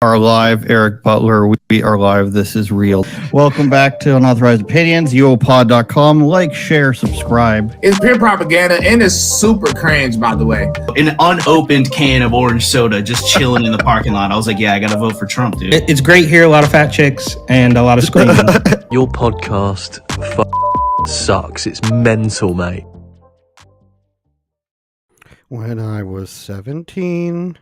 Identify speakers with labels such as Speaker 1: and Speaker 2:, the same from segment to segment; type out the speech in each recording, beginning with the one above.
Speaker 1: are live. Eric Butler, we are live. This is real. Welcome back to Unauthorized Opinions, uopod.com. Like, share, subscribe.
Speaker 2: It's pure propaganda and it's super cringe, by the way.
Speaker 3: An unopened can of orange soda just chilling in the parking lot. I was like, yeah, I gotta vote for Trump, dude.
Speaker 4: It's great here, a lot of fat chicks and a lot of screaming.
Speaker 5: Your podcast sucks. It's mental, mate.
Speaker 1: When I was 17,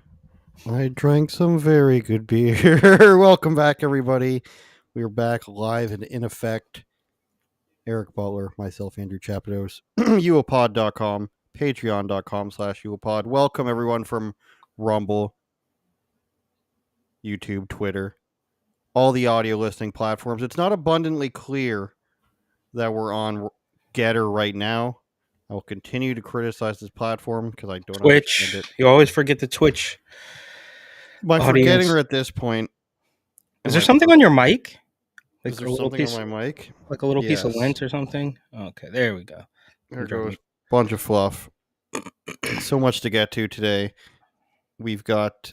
Speaker 1: I drank some very good beer. Welcome back, everybody. We're back live and in effect. Eric Butler, myself, Andrew Chapados, uopod.com, patreon.com/uopod. Welcome, everyone, from Rumble, YouTube, Twitter, all the audio listening platforms. It's not abundantly clear that we're on Getter right now. I will continue to criticize this platform because I don't understand it.
Speaker 4: You always forget the Twitch.
Speaker 1: By forgetting her at this point.
Speaker 4: Is there something on your mic?
Speaker 1: Is there something on my mic?
Speaker 4: Like a little piece of lint or something? Okay, there we go.
Speaker 1: There goes. Bunch of fluff. So much to get to today. We've got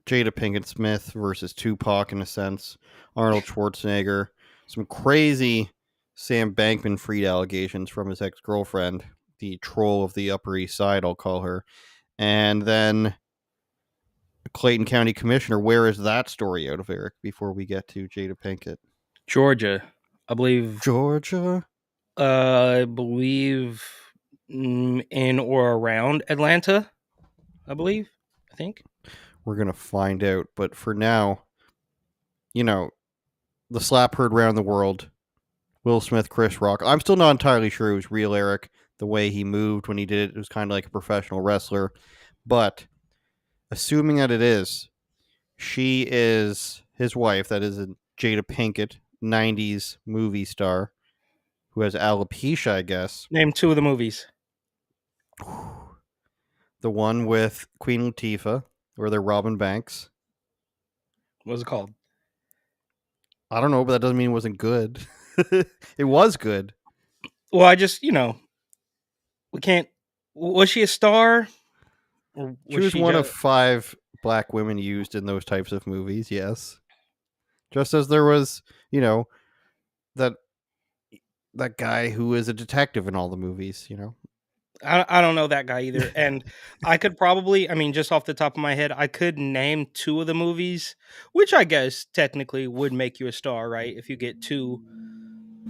Speaker 1: Jada Pinkett Smith versus Tupac in a sense. Arnold Schwarzenegger. Some crazy Sam Bankman-Fried allegations from his ex-girlfriend. The troll of the Upper East Side, I'll call her. And then Clayton County Commissioner. Where is that story out of, Eric, before we get to Jada Pinkett?
Speaker 4: Georgia, I believe.
Speaker 1: Georgia?
Speaker 4: I believe in or around Atlanta, I think.
Speaker 1: We're going to find out. But for now, the slap heard around the world. Will Smith, Chris Rock. I'm still not entirely sure it was real, Eric. The way he moved when he did it, it was kind of like a professional wrestler. But assuming that it is, she is his wife. That is Jada Pinkett, 90s movie star, who has alopecia, I guess.
Speaker 4: Name two of the movies.
Speaker 1: The one with Queen Latifah, where they're robbing banks.
Speaker 4: What was it called?
Speaker 1: I don't know, but that doesn't mean it wasn't good. It was good.
Speaker 4: Well, I just, we can't. Was she a star?
Speaker 1: Or she was one of 5 black women used in those types of movies, yes. Just as there was, that guy who is a detective in all the movies,
Speaker 4: I don't know that guy either. And I could probably, just off the top of my head, I could name 2 of the movies, which I guess technically would make you a star, right? If you get two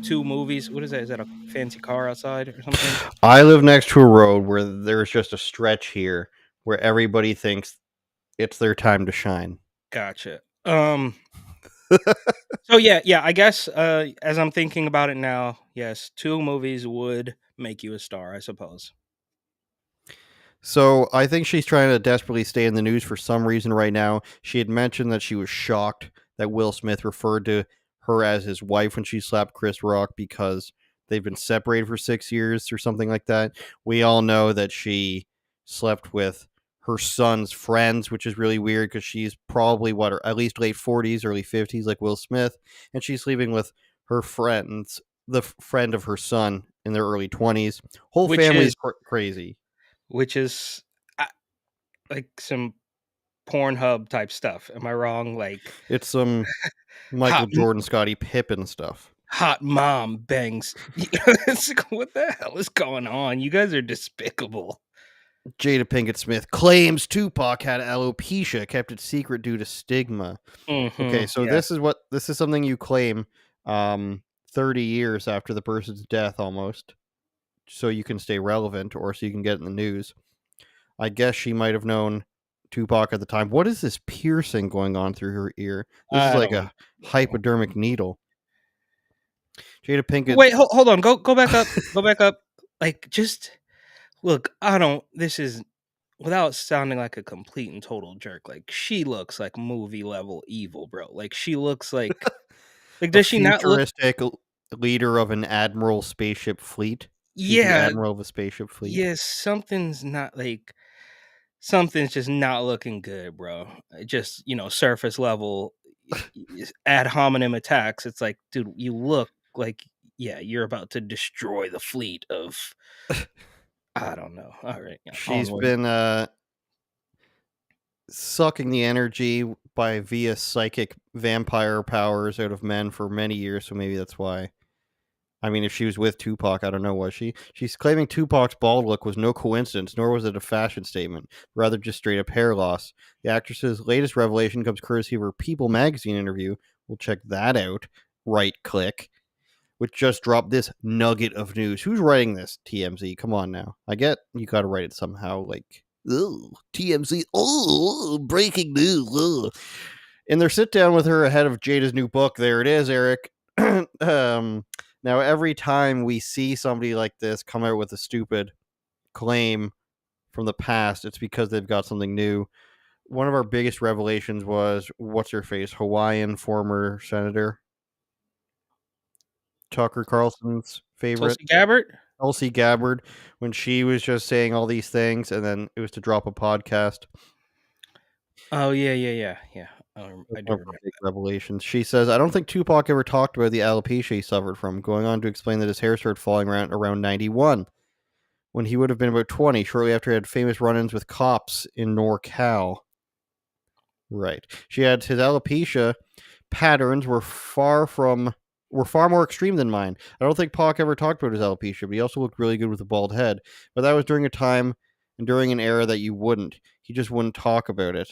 Speaker 4: movies. What is that? Is that a fancy car outside or something?
Speaker 1: I live next to a road where there's just a stretch here where everybody thinks it's their time to shine.
Speaker 4: Gotcha. So yeah, I guess as I'm thinking about it now, yes, 2 movies would make you a star, I suppose.
Speaker 1: So I think she's trying to desperately stay in the news for some reason right now. She had mentioned that she was shocked that Will Smith referred to her as his wife when she slapped Chris Rock because they've been separated for 6 years or something like that. We all know that she slept with her son's friends, which is really weird because she's probably at least late 40s, early 50s, like Will Smith, and she's sleeping with her friends, the friend of her son in their early 20s. Whole family is crazy.
Speaker 4: Which is like some Pornhub type stuff. Am I wrong? Like
Speaker 1: it's some Michael Jordan, Scottie Pippen stuff.
Speaker 4: Hot mom bangs. What the hell is going on? You guys are despicable.
Speaker 1: Jada Pinkett Smith claims Tupac had alopecia, kept it secret due to stigma.
Speaker 4: Mm-hmm,
Speaker 1: okay, so this is something you claim 30 years after the person's death almost, so you can stay relevant or so you can get in the news. I guess she might have known Tupac at the time. What is this piercing going on through her ear? This is like a hypodermic needle. Jada Pinkett.
Speaker 4: Wait, hold on. Go back up. Go back up. Like, just look. This is without sounding like a complete and total jerk. Like, she looks like movie level evil, bro. Like, she looks like does she not look
Speaker 1: leader of an admiral spaceship fleet?
Speaker 4: She's the
Speaker 1: admiral of a spaceship fleet.
Speaker 4: Yes, something's just not looking good, bro. Just, surface level ad hominem attacks. It's like, dude, you look like, you're about to destroy the fleet of, I don't know. All right.
Speaker 1: She's been sucking the energy via psychic vampire powers out of men for many years, so maybe that's why. I mean, if she was with Tupac, I don't know, was she? She's claiming Tupac's bald look was no coincidence, nor was it a fashion statement, rather just straight up hair loss. The actress's latest revelation comes courtesy of her People magazine interview. We'll check that out. Right click. Which just dropped this nugget of news. Who's writing this, TMZ? Come on now. I get you got to write it somehow, like, oh, TMZ, oh, breaking news. Oh. In their sit down with her ahead of Jada's new book, there it is, Eric. Now, every time we see somebody like this come out with a stupid claim from the past, it's because they've got something new. One of our biggest revelations was, what's her face, Hawaiian former senator, Tucker Carlson's favorite,
Speaker 4: Tulsi Gabbard.
Speaker 1: Tulsi Gabbard, when she was just saying all these things, and then it was to drop a podcast.
Speaker 4: Oh yeah. I do remember
Speaker 1: big revelations. She says, I don't think Tupac ever talked about the alopecia he suffered from, going on to explain that his hair started falling around 91, when he would have been about 20, shortly after he had famous run-ins with cops in NorCal. Right. She adds, his alopecia patterns were far more extreme than mine. I don't think Pac ever talked about his alopecia, but he also looked really good with a bald head. But that was during a time and during an era that you wouldn't. He just wouldn't talk about it.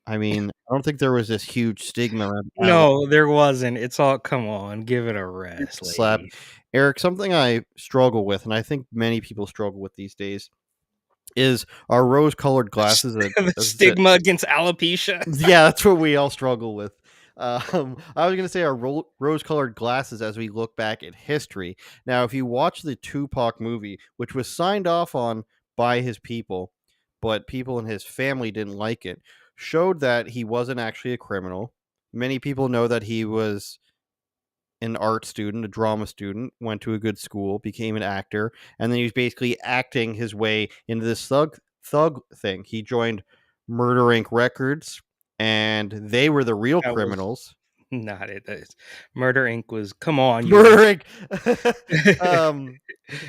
Speaker 1: I mean, I don't think there was this huge stigma around
Speaker 4: No, there wasn't. It's all, come on, give it a rest,
Speaker 1: slap.
Speaker 4: lady.
Speaker 1: Eric, something I struggle with, and I think many people struggle with these days, is our rose-colored glasses.
Speaker 4: The stigma against alopecia.
Speaker 1: Yeah, that's what we all struggle with. I was going to say our rose-colored glasses as we look back at history. Now, if you watch the Tupac movie, which was signed off on by his people, but people in his family didn't like it, showed that he wasn't actually a criminal. Many people know that he was an art student, a drama student, went to a good school, became an actor, and then he was basically acting his way into this thug thing. He joined Murder Inc. Records, and they were the real
Speaker 4: That was
Speaker 1: criminals.
Speaker 4: not it. Murder Inc. was, come on, you.
Speaker 1: Murder Inc.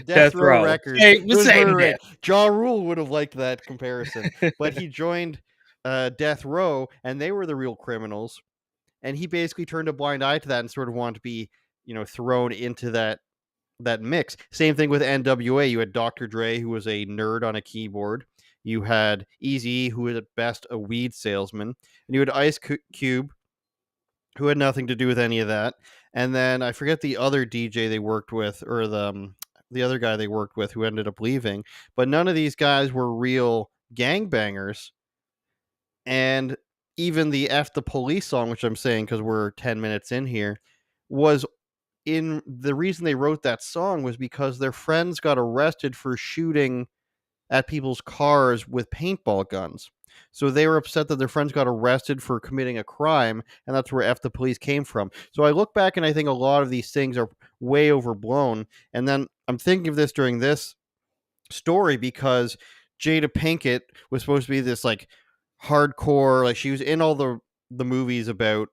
Speaker 1: Death Row Records.
Speaker 4: Hey,
Speaker 1: It was
Speaker 4: same
Speaker 1: Murder
Speaker 4: thing.
Speaker 1: Inc. Ja Rule would have liked that comparison, but he joined Death Row, and they were the real criminals. And he basically turned a blind eye to that and sort of wanted to be, thrown into that mix. Same thing with NWA. You had Dr. Dre, who was a nerd on a keyboard. You had Eazy, who was at best a weed salesman. And you had Ice Cube, who had nothing to do with any of that. And then I forget the other DJ they worked with, or the other guy they worked with who ended up leaving. But none of these guys were real gangbangers. And even the F the Police song, which I'm saying because we're 10 minutes in here, was in the reason they wrote that song was because their friends got arrested for shooting at people's cars with paintball guns. So they were upset that their friends got arrested for committing a crime, and that's where F the Police came from. So I look back and I think a lot of these things are way overblown. And then I'm thinking of this during this story because Jada Pinkett was supposed to be this like hardcore, like she was in all the movies about,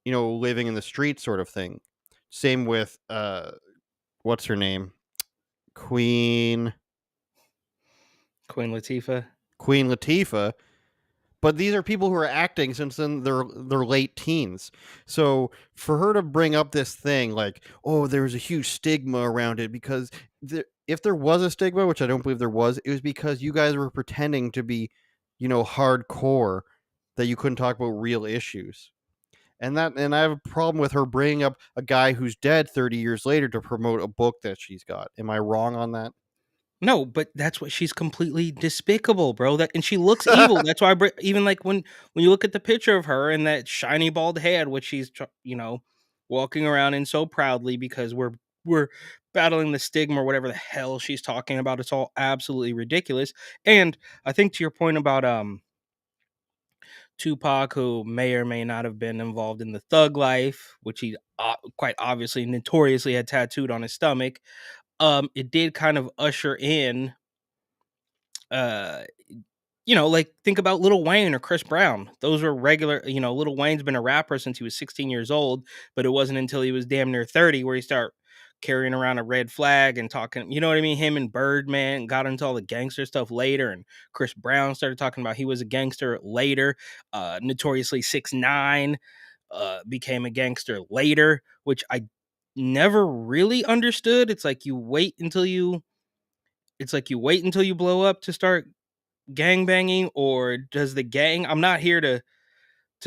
Speaker 1: living in the street sort of thing. Same with what's her name? Queen Latifah. But these are people who are acting since in their late teens. So for her to bring up this thing like, oh, there was a huge stigma around it because if there was a stigma, which I don't believe there was, it was because you guys were pretending to be, hardcore, that you couldn't talk about real issues. And I have a problem with her bringing up a guy who's dead 30 years later to promote a book that she's got. Am I wrong on that?
Speaker 4: No, but that's what she's completely despicable, bro. And she looks evil. That's why even like when you look at the picture of her and that shiny bald head, which she's walking around in so proudly because we're battling the stigma or whatever the hell she's talking about. It's all absolutely ridiculous. And I think to your point about Tupac, who may or may not have been involved in the thug life, which he quite obviously notoriously had tattooed on his stomach. It did kind of usher in, like think about Lil Wayne or Chris Brown. Those were regular, Lil Wayne's been a rapper since he was 16 years old, but it wasn't until he was damn near 30 where he started carrying around a red flag and talking, you know what I mean? Him and Birdman got into all the gangster stuff later, and Chris Brown started talking about he was a gangster later. Notoriously 6ix9ine became a gangster later, which I never really understood. It's like you wait until you blow up to start gang banging, or does the gang? I'm not here to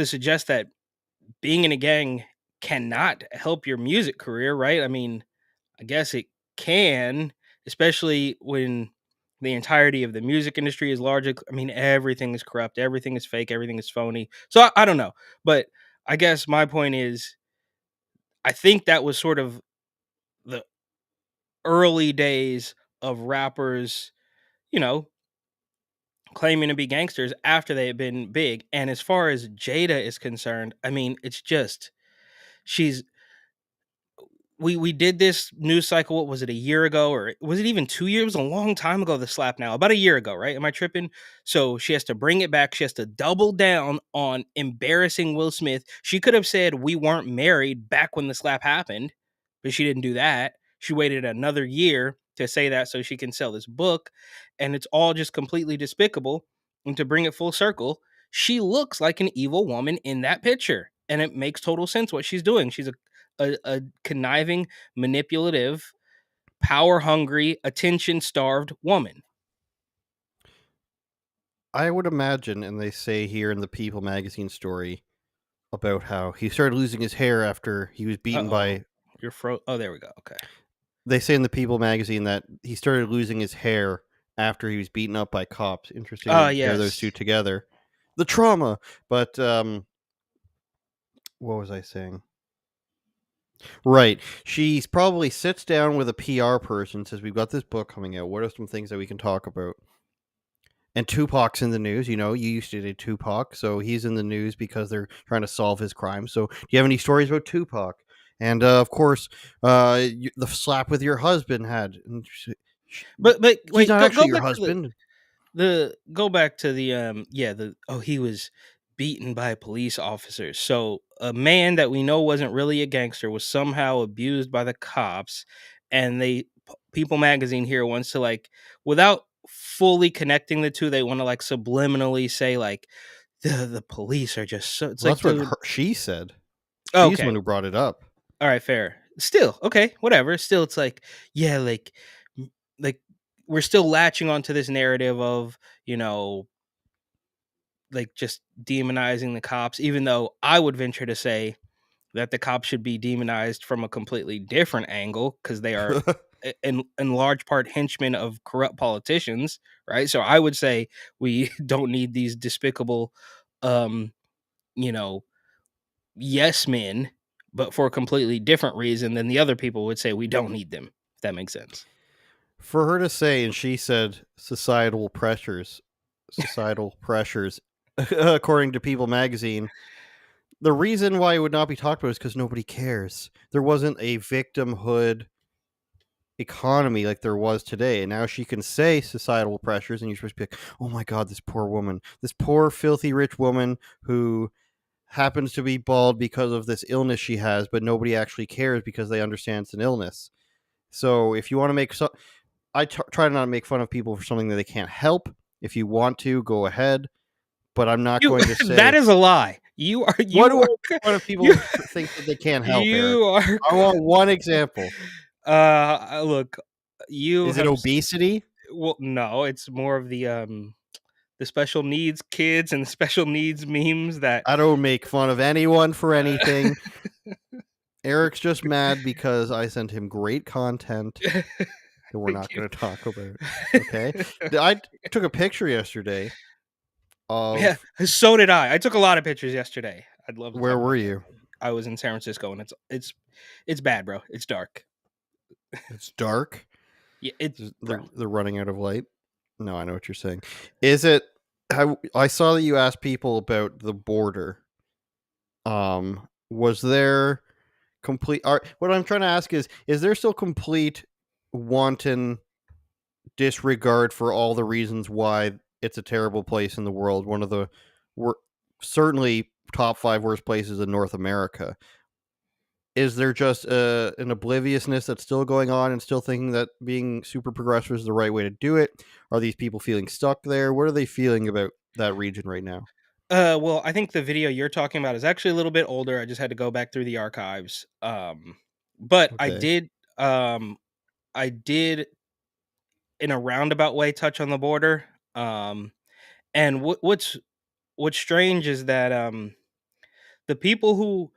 Speaker 4: suggest that being in a gang cannot help your music career, right? I mean, I guess it can, especially when the entirety of the music industry is largely, I mean, everything is corrupt, everything is fake, everything is phony. So I don't know. But I guess my point is, I think that was sort of the early days of rappers, you know, claiming to be gangsters after they had been big. And as far as Jada is concerned, I mean, it's just, she's, we did this news cycle. What was it, a year ago, or was it even 2 years? It was a long time ago. The slap now, about a year ago, right? Am I tripping? So she has to bring it back. She has to double down on embarrassing Will Smith. She could have said we weren't married back when the slap happened, but she didn't do that. She waited another year to say that so she can sell this book, and it's all just completely despicable. And to bring it full circle, she looks like an evil woman in that picture, and it makes total sense what she's doing. She's a conniving, manipulative, power hungry, attention starved woman.
Speaker 1: I would imagine, and they say here in the People magazine story about how he started losing his hair after he was beaten by.
Speaker 4: Oh, there we go. Okay.
Speaker 1: They say in the People magazine that he started losing his hair after he was beaten up by cops. Interesting to pair those two
Speaker 4: Yes.
Speaker 1: together. The trauma. But what was I saying? Right. She probably sits down with a PR person, says, we've got this book coming out. What are some things that we can talk about? And Tupac's in the news. You know, you used to date Tupac, so he's in the news because they're trying to solve his crime. So do you have any stories about Tupac? And of course, the slap with your husband had. And
Speaker 4: But
Speaker 1: he's
Speaker 4: wait,
Speaker 1: not
Speaker 4: go
Speaker 1: actually your
Speaker 4: back to
Speaker 1: husband.
Speaker 4: go back to the he was beaten by police officers. So a man that we know wasn't really a gangster was somehow abused by the cops, and People magazine here wants to, like, without fully connecting the two, they want to like subliminally say like the police are just so, it's
Speaker 1: Well,
Speaker 4: like,
Speaker 1: that's what
Speaker 4: dude.
Speaker 1: she said. She's the
Speaker 4: Okay.
Speaker 1: one who brought it up.
Speaker 4: All right, fair. Still, okay, whatever. Still, it's like, yeah, like we're still latching onto this narrative of, like, just demonizing the cops, even though I would venture to say that the cops should be demonized from a completely different angle, because they are in large part henchmen of corrupt politicians, right? So I would say we don't need these despicable, um, you know, yes men, but for a completely different reason than the other people would say we don't need them, if that makes sense.
Speaker 1: For her to say, and she said societal pressures, according to People magazine, the reason why it would not be talked about is because nobody cares. There wasn't a victimhood economy like there was today, and now she can say societal pressures, and you're supposed to be like, oh my god, this poor woman, this poor filthy rich woman who happens to be bald because of this illness she has, but nobody actually cares because they understand it's an illness. So if you want to try to not make fun of people for something that they can't help. If you want to, go ahead, but I'm not
Speaker 4: You
Speaker 1: going to say
Speaker 4: that is a lie.
Speaker 1: what do I make fun of people
Speaker 4: you,
Speaker 1: who think that they can't help, Eric?
Speaker 4: you are
Speaker 1: I want one example.
Speaker 4: Look, you
Speaker 1: Is it
Speaker 4: have
Speaker 1: obesity?
Speaker 4: well, no, it's more of the special needs kids and the special needs memes that
Speaker 1: I don't make fun of anyone for anything. Eric's just mad because I sent him great content that we're not going to talk about. Okay. I took a picture yesterday
Speaker 4: Yeah,
Speaker 1: of
Speaker 4: so did I. I took a lot of pictures yesterday. I'd love to
Speaker 1: where
Speaker 4: talk
Speaker 1: were
Speaker 4: about
Speaker 1: you?
Speaker 4: that. I was in San Francisco, and it's bad, bro. It's dark.
Speaker 1: It's dark.
Speaker 4: Yeah,
Speaker 1: They're running out of light. No, I know what you're saying. Is it? I saw that you asked people about the border. Was there complete? What I'm trying to ask is there still complete wanton disregard for all the reasons why it's a terrible place in the world? One of the certainly top 5 worst places in North America. is there just an obliviousness that's still going on and still thinking that being super progressive is the right way to do it? Are these people feeling stuck there? What are they feeling about that region right now?
Speaker 4: Well, I think the video you're talking about is actually a little bit older. I just had to go back through the archives. But
Speaker 1: Okay.
Speaker 4: I did in a roundabout way touch on the border. Um, and what's strange is that the people who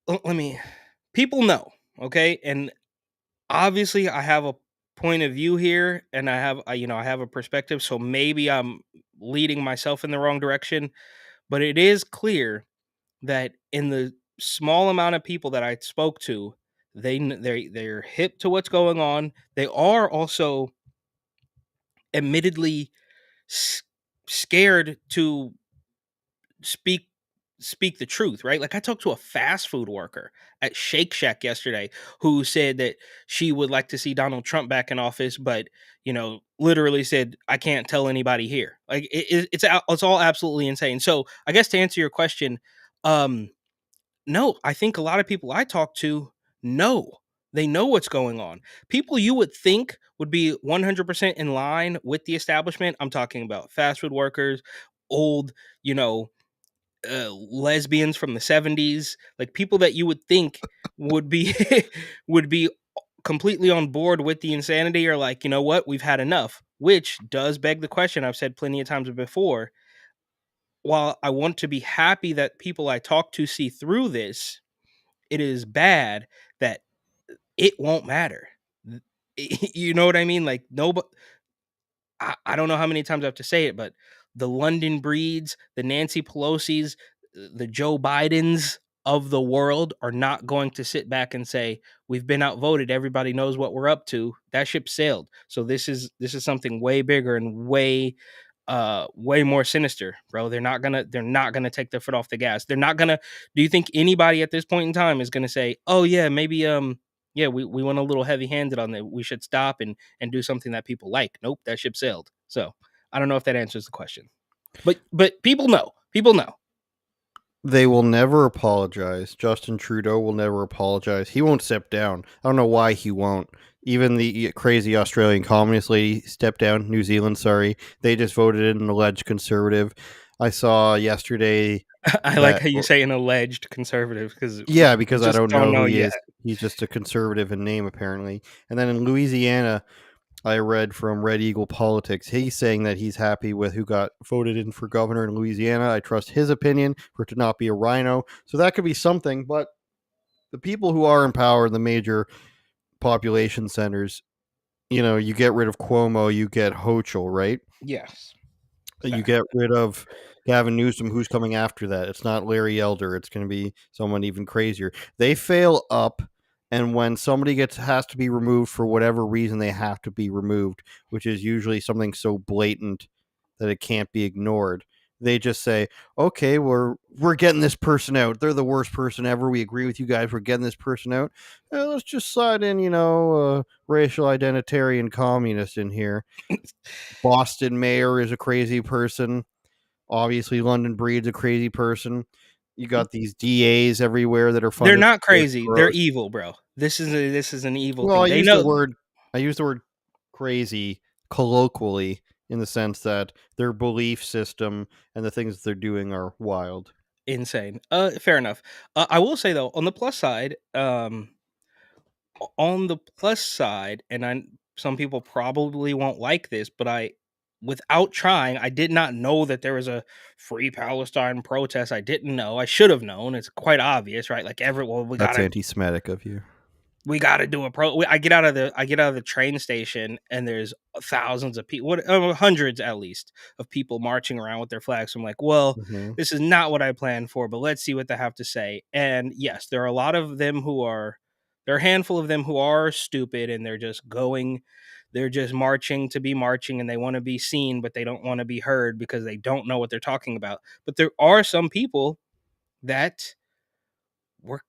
Speaker 4: let me people know, okay, and obviously I have a point of view here, and I have a perspective, so maybe I'm leading myself in the wrong direction, but it is clear that in the small amount of people that I spoke to, they're hip to what's going on. They are also admittedly s- scared to speak speak the truth, right? Like I talked to a fast food worker at Shake Shack yesterday who said that she would like to see Donald Trump back in office, but literally said I can't tell anybody here. Like it's all absolutely insane. So I guess to answer your question, um, no, I think a lot of people I talk to know. They know what's going on. People you would think would be 100% in line with the establishment. I'm talking about fast food workers, old, you know, lesbians from the 70s, like people that you would think would be would be completely on board with the insanity, are like, you know what, we've had enough. Which does beg the question I've said plenty of times before. While I want to be happy that people I talk to see through this, it is bad that it won't matter. You know what I mean? Like nobody. I don't know how many times I have to say it, but the London Breeds, the Nancy Pelosi's, the Joe Bidens of the world are not going to sit back and say, we've been outvoted. Everybody knows what we're up to. That ship sailed. So this is something way bigger and way more sinister, bro. They're not gonna take their foot off the gas. They're not gonna Do you think anybody at this point in time is gonna say, oh yeah, maybe yeah, we went a little heavy handed on that. We should stop and do something that people like. Nope, that ship sailed. So I don't know if that answers the question. But people know. People know.
Speaker 1: They will never apologize. Justin Trudeau will never apologize. He won't step down. I don't know why he won't. Even the crazy Australian communist lady stepped down. New Zealand, sorry. They just voted in an alleged conservative. I saw yesterday
Speaker 4: I like
Speaker 1: that,
Speaker 4: how you say an alleged conservative because we
Speaker 1: yeah, because I
Speaker 4: just
Speaker 1: don't
Speaker 4: don't
Speaker 1: know who
Speaker 4: know
Speaker 1: he
Speaker 4: yet.
Speaker 1: is. He's just a conservative in name, apparently. And then in Louisiana, I read from Red Eagle Politics. He's saying that he's happy with who got voted in for governor in Louisiana. I trust his opinion for it to not be a rhino. So that could be something. But the people who are in power in the major population centers, you get rid of Cuomo, you get Hochul, right?
Speaker 4: Yes.
Speaker 1: You
Speaker 4: Fact.
Speaker 1: get rid of Gavin Newsom. Who's coming after that? It's not Larry Elder. It's going to be someone even crazier. They fail up, and when somebody has to be removed for whatever reason, they have to be removed, which is usually something so blatant that it can't be ignored. They just say, "Okay, we're getting this person out. They're the worst person ever. We agree with you guys. We're getting this person out. Let's just slide in, racial identitarian communist in here." Boston mayor is a crazy person. Obviously, London Breed's a crazy person. You got these DAs everywhere that are
Speaker 4: They're
Speaker 1: funded.
Speaker 4: not crazy. They're
Speaker 1: Gross.
Speaker 4: evil, bro. This is an evil
Speaker 1: Well,
Speaker 4: thing. They know.
Speaker 1: I use the word crazy colloquially in the sense that their belief system and the things that they're doing are wild.
Speaker 4: Insane. Fair enough. I will say though, on the plus side, and some people probably won't like this, but without trying, I did not know that there was a free Palestine protest. I didn't know. I should have known. It's quite obvious, right? Like everyone,
Speaker 1: That's anti-Semitic of you.
Speaker 4: we got to do I get out of the train station and there's thousands of people, hundreds at least of people marching around with their flags. So I'm like, well,
Speaker 1: Hmm.
Speaker 4: this is not what I planned for, but let's see what they have to say. And yes, there are a lot of them there are a handful of them who are stupid and they're just marching to be marching and they want to be seen, but they don't want to be heard because they don't know what they're talking about. But there are some people that were,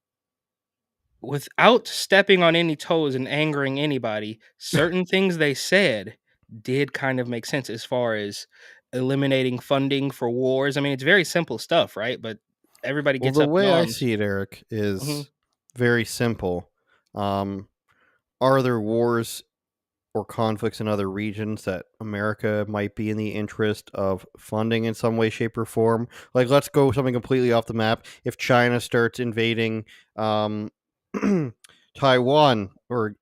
Speaker 4: without stepping on any toes and angering anybody, certain things they said did kind of make sense as far as eliminating funding for wars. I mean, it's very simple stuff, right? But everybody
Speaker 1: Well,
Speaker 4: gets
Speaker 1: the
Speaker 4: up in
Speaker 1: way I
Speaker 4: arms.
Speaker 1: see it, Eric,
Speaker 4: Mhm.
Speaker 1: is very simple. Are there wars or conflicts in other regions that America might be in the interest of funding in some way, shape, or form? Like, let's go something completely off the map. If China starts invading um, Taiwan, or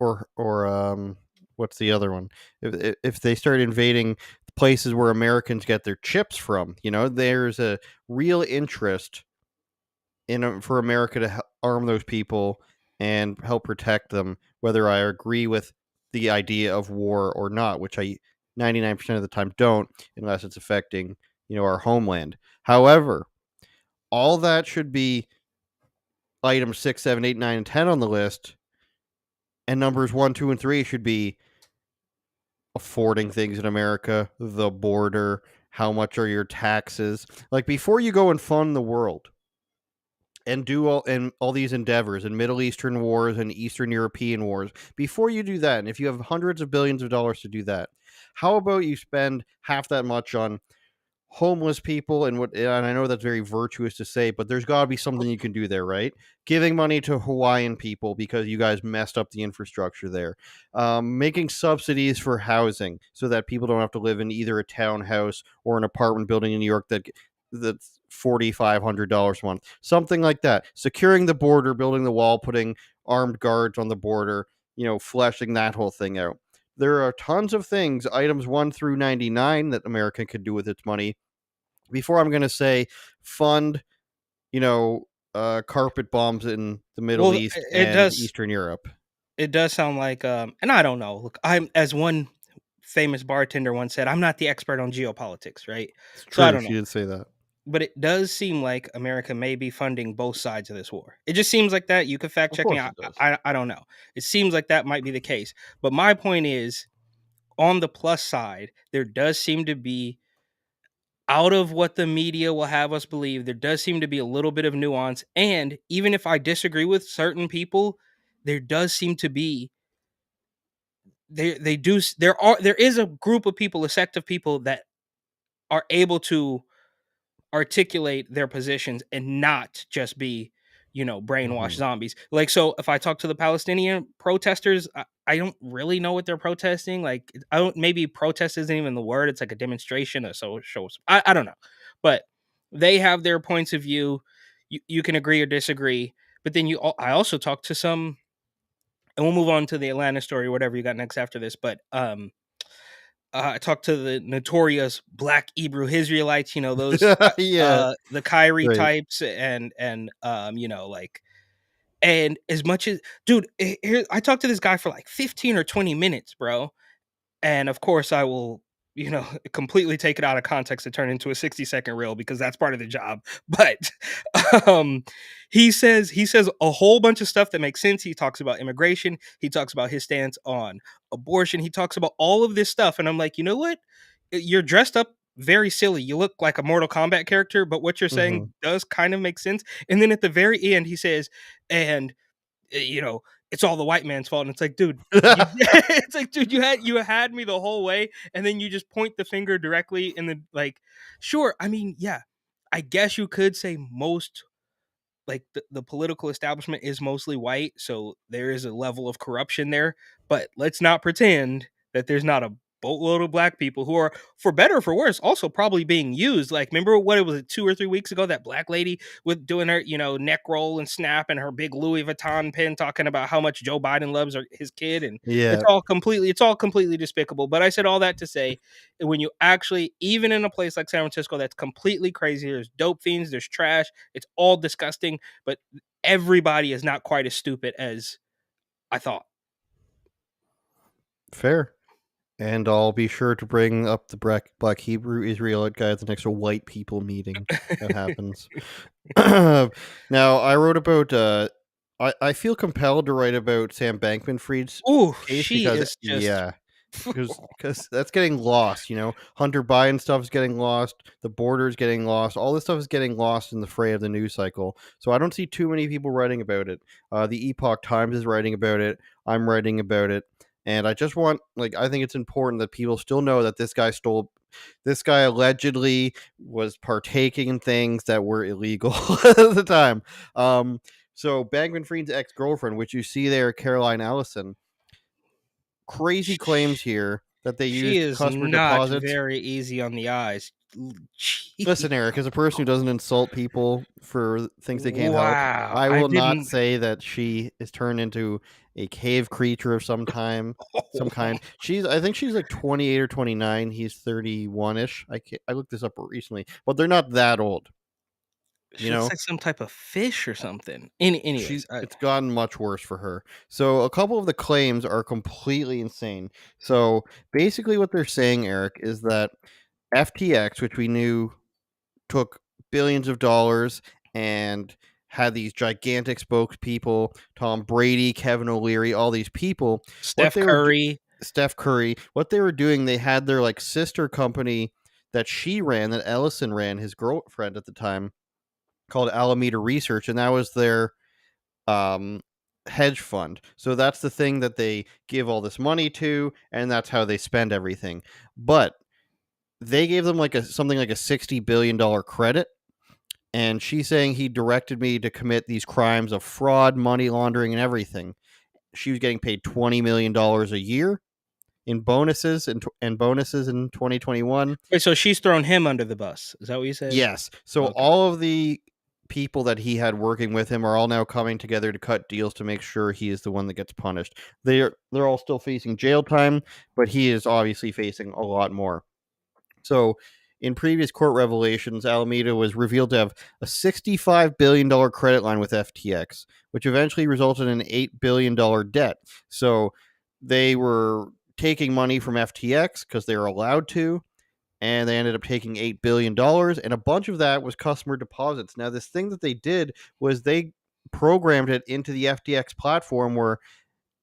Speaker 1: what's the other one? If they start invading places where Americans get their chips from, there's a real interest for America to arm those people and help protect them, whether I agree with the idea of war or not, which I 99% of the time don't, unless it's affecting our homeland. However, all that should be items 6, 7, 8, 9, and 10 on the list, and numbers 1, 2, and 3 should be affording things in America, the border, how much are your taxes. Like, before you go and fund the world and do all these endeavors and Middle Eastern wars and Eastern European wars, before you do that, and if you have hundreds of billions of dollars to do that, how about you spend half that much on homeless people? And I know that's very virtuous to say, but there's got to be something you can do there, right? Giving money to Hawaiian people because you guys messed up the infrastructure there. Making subsidies for housing so that people don't have to live in either a townhouse or an apartment building in New York that's $4,500 a month, something like that. Securing the border, building the wall, putting armed guards on the border, fleshing that whole thing out. There are tons of things, items 1 through 99, that America could do with its money. Before I'm going to say fund, carpet bombs in the Middle
Speaker 4: Well,
Speaker 1: East
Speaker 4: it
Speaker 1: and
Speaker 4: does.
Speaker 1: Eastern Europe.
Speaker 4: It does sound like, and I don't know. Look, I'm as one famous bartender once said, I'm not the expert on geopolitics, right?
Speaker 1: It's
Speaker 4: So I
Speaker 1: true.
Speaker 4: don't
Speaker 1: She
Speaker 4: know.
Speaker 1: did say that.
Speaker 4: But it does seem like America may be funding both sides of this war. It just seems like that. You could fact
Speaker 1: Of
Speaker 4: check me.
Speaker 1: course
Speaker 4: I,
Speaker 1: it does.
Speaker 4: I don't know. It seems like that might be the case. But my point is, on the plus side, there does seem to be, out of what the media will have us believe, there does seem to be a little bit of nuance. And even if I disagree with certain people, there does seem to be there is a group of people, a sect of people that are able to articulate their positions and not just be, brainwashed
Speaker 1: Mhm.
Speaker 4: zombies. Like, so if I talk to the Palestinian protesters, I don't really know what they're protesting. Like, I don't, maybe protest isn't even the word. It's like a demonstration, a social. I don't know, but they have their points of view. You can agree or disagree, but then I also talked to some, and we'll move on to the Atlanta story or whatever you got next after this. But I talked to the notorious Black Hebrew Israelites, those
Speaker 1: Yeah,
Speaker 4: the Kyrie
Speaker 1: right.
Speaker 4: types, and like, and as much as, dude, here I talked to this guy for like 15 or 20 minutes, bro. And of course, I will, completely take it out of context and turn into a 60-second reel because that's part of the job. But um, he says a whole bunch of stuff that makes sense. He talks about immigration. He talks about his stance on abortion. He talks about all of this stuff, and I'm like, you know what? You're dressed up very silly. You look like a Mortal Kombat character, but what you're
Speaker 1: Mhm.
Speaker 4: saying does kind of make sense. And then at the very end, he says, and eh, you know, it's all the white man's fault. And it's like, dude, it's like, dude, you had me the whole way, and then you just point the finger directly in the, like, sure. I mean, yeah, I guess you could say most, like, the political establishment is mostly white, so there is a level of corruption there. But let's not pretend that there's not a boatload of black people who are, for better or for worse, also probably being used. Like, remember what it was, 2 or 3 weeks ago, that black lady with doing her, neck roll and snap and her big Louis Vuitton pin, talking about how much Joe Biden loves his kid, and
Speaker 1: Yeah,
Speaker 4: it's all completely despicable. But I said all that to say, when you actually, even in a place like San Francisco, that's completely crazy. There's dope fiends, there's trash, it's all disgusting, but everybody is not quite as stupid as I thought.
Speaker 1: fair. And I'll be sure to bring up the Black Hebrew Israelite guy at the next white people meeting that happens. Now, I wrote about. I feel compelled to write about Sam Bankman-Fried's
Speaker 4: Ooh,
Speaker 1: case
Speaker 4: she
Speaker 1: because,
Speaker 4: is just
Speaker 1: yeah, because that's getting lost. Hunter Biden stuff is getting lost. The border is getting lost. All this stuff is getting lost in the fray of the news cycle. So I don't see too many people writing about it. The Epoch Times is writing about it. I'm writing about it. And I just want, I think it's important that people still know that this guy allegedly was partaking in things that were illegal at the time. So Bankman-Fried's ex-girlfriend, which you see there, Caroline Ellison, crazy claims here that they
Speaker 4: She
Speaker 1: used
Speaker 4: is
Speaker 1: customer
Speaker 4: not
Speaker 1: deposits.
Speaker 4: very easy on the eyes.
Speaker 1: Listen, Eric, as a person who doesn't insult people for things they can't help,
Speaker 4: Wow,
Speaker 1: I
Speaker 4: I
Speaker 1: will not
Speaker 4: didn't.
Speaker 1: say that she is turned into a cave creature of some kind. I think she's like 28 or 29. He's 31ish. I looked this up recently, but they're not that old.
Speaker 4: She looks like some type of fish or something. Anyways,
Speaker 1: It's gotten much worse for her. So a couple of the claims are completely insane. So basically what they're saying, Eric, is that FTX, which we knew took billions of dollars and had these gigantic spokespeople, Tom Brady, Kevin O'Leary, all these people, what
Speaker 4: Steph
Speaker 1: they were
Speaker 4: Curry.
Speaker 1: Steph Curry, what they were doing, they had their like sister company that she ran, that Ellison ran, his girlfriend at the time, called Alameda Research, and that was their um hedge fund. So that's the thing that they give all this money to, and that's how they spend everything. But they gave them like something like a $60 billion credit, and she's saying he directed me to commit these crimes of fraud, money laundering, and everything. She was getting paid $20 million a year in bonuses and bonuses in 2021.
Speaker 4: Wait, so she's thrown him under the bus. Is that what you said?
Speaker 1: Yes. So
Speaker 4: Okay.
Speaker 1: all of the people that he had working with him are all now coming together to cut deals to make sure he is the one that gets punished. They're all still facing jail time, but he is obviously facing a lot more. So in previous court revelations, Alameda was revealed to have a $65 billion credit line with FTX, which eventually resulted in an $8 billion debt. So they were taking money from FTX because they were allowed to, and they ended up taking $8 billion, and a bunch of that was customer deposits. Now, this thing that they did was they programmed it into the FTX platform where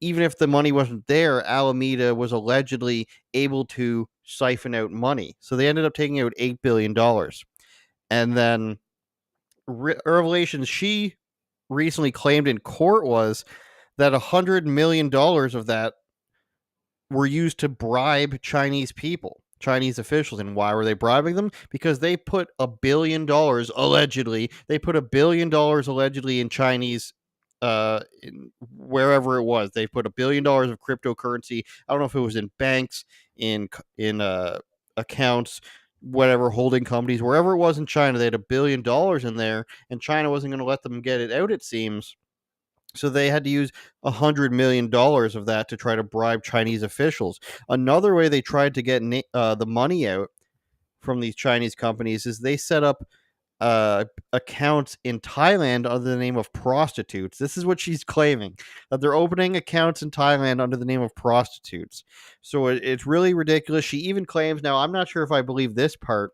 Speaker 1: even if the money wasn't there, Alameda was allegedly able to siphon out money. So they ended up taking out $8 billion. And then revelations she recently claimed in court was that $100 million of that were used to bribe Chinese people, Chinese officials. And why were they bribing them? Because they put $1 billion allegedly. They put $1 billion allegedly in Chinese, wherever it was. They put $1 billion of cryptocurrency. I don't know if it was in banks, in accounts, whatever, holding companies, wherever it was in China. They had $1 billion in there, and China wasn't going to let them get it out, it seems. So they had to use $100 million of that to try to bribe Chinese officials. Another way they tried to get the money out from these Chinese companies is they set up accounts in Thailand under the name of prostitutes. This is what she's claiming, that they're opening accounts in Thailand under the name of prostitutes. So it's really ridiculous. She even claims, now I'm not sure if I believe this part.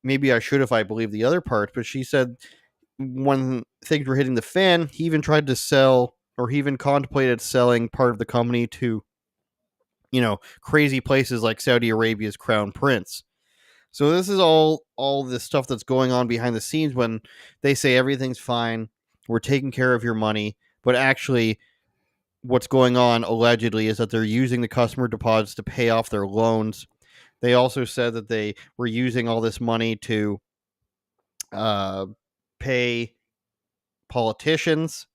Speaker 1: Maybe I should if I believe the other parts, but she said when things were hitting the fan, he even tried to sell, or he even contemplated selling part of the company to, crazy places like Saudi Arabia's crown prince. So this is all this stuff that's going on behind the scenes when they say everything's fine, we're taking care of your money, but actually what's going on allegedly is that they're using the customer deposits to pay off their loans. They also said that they were using all this money to pay politicians.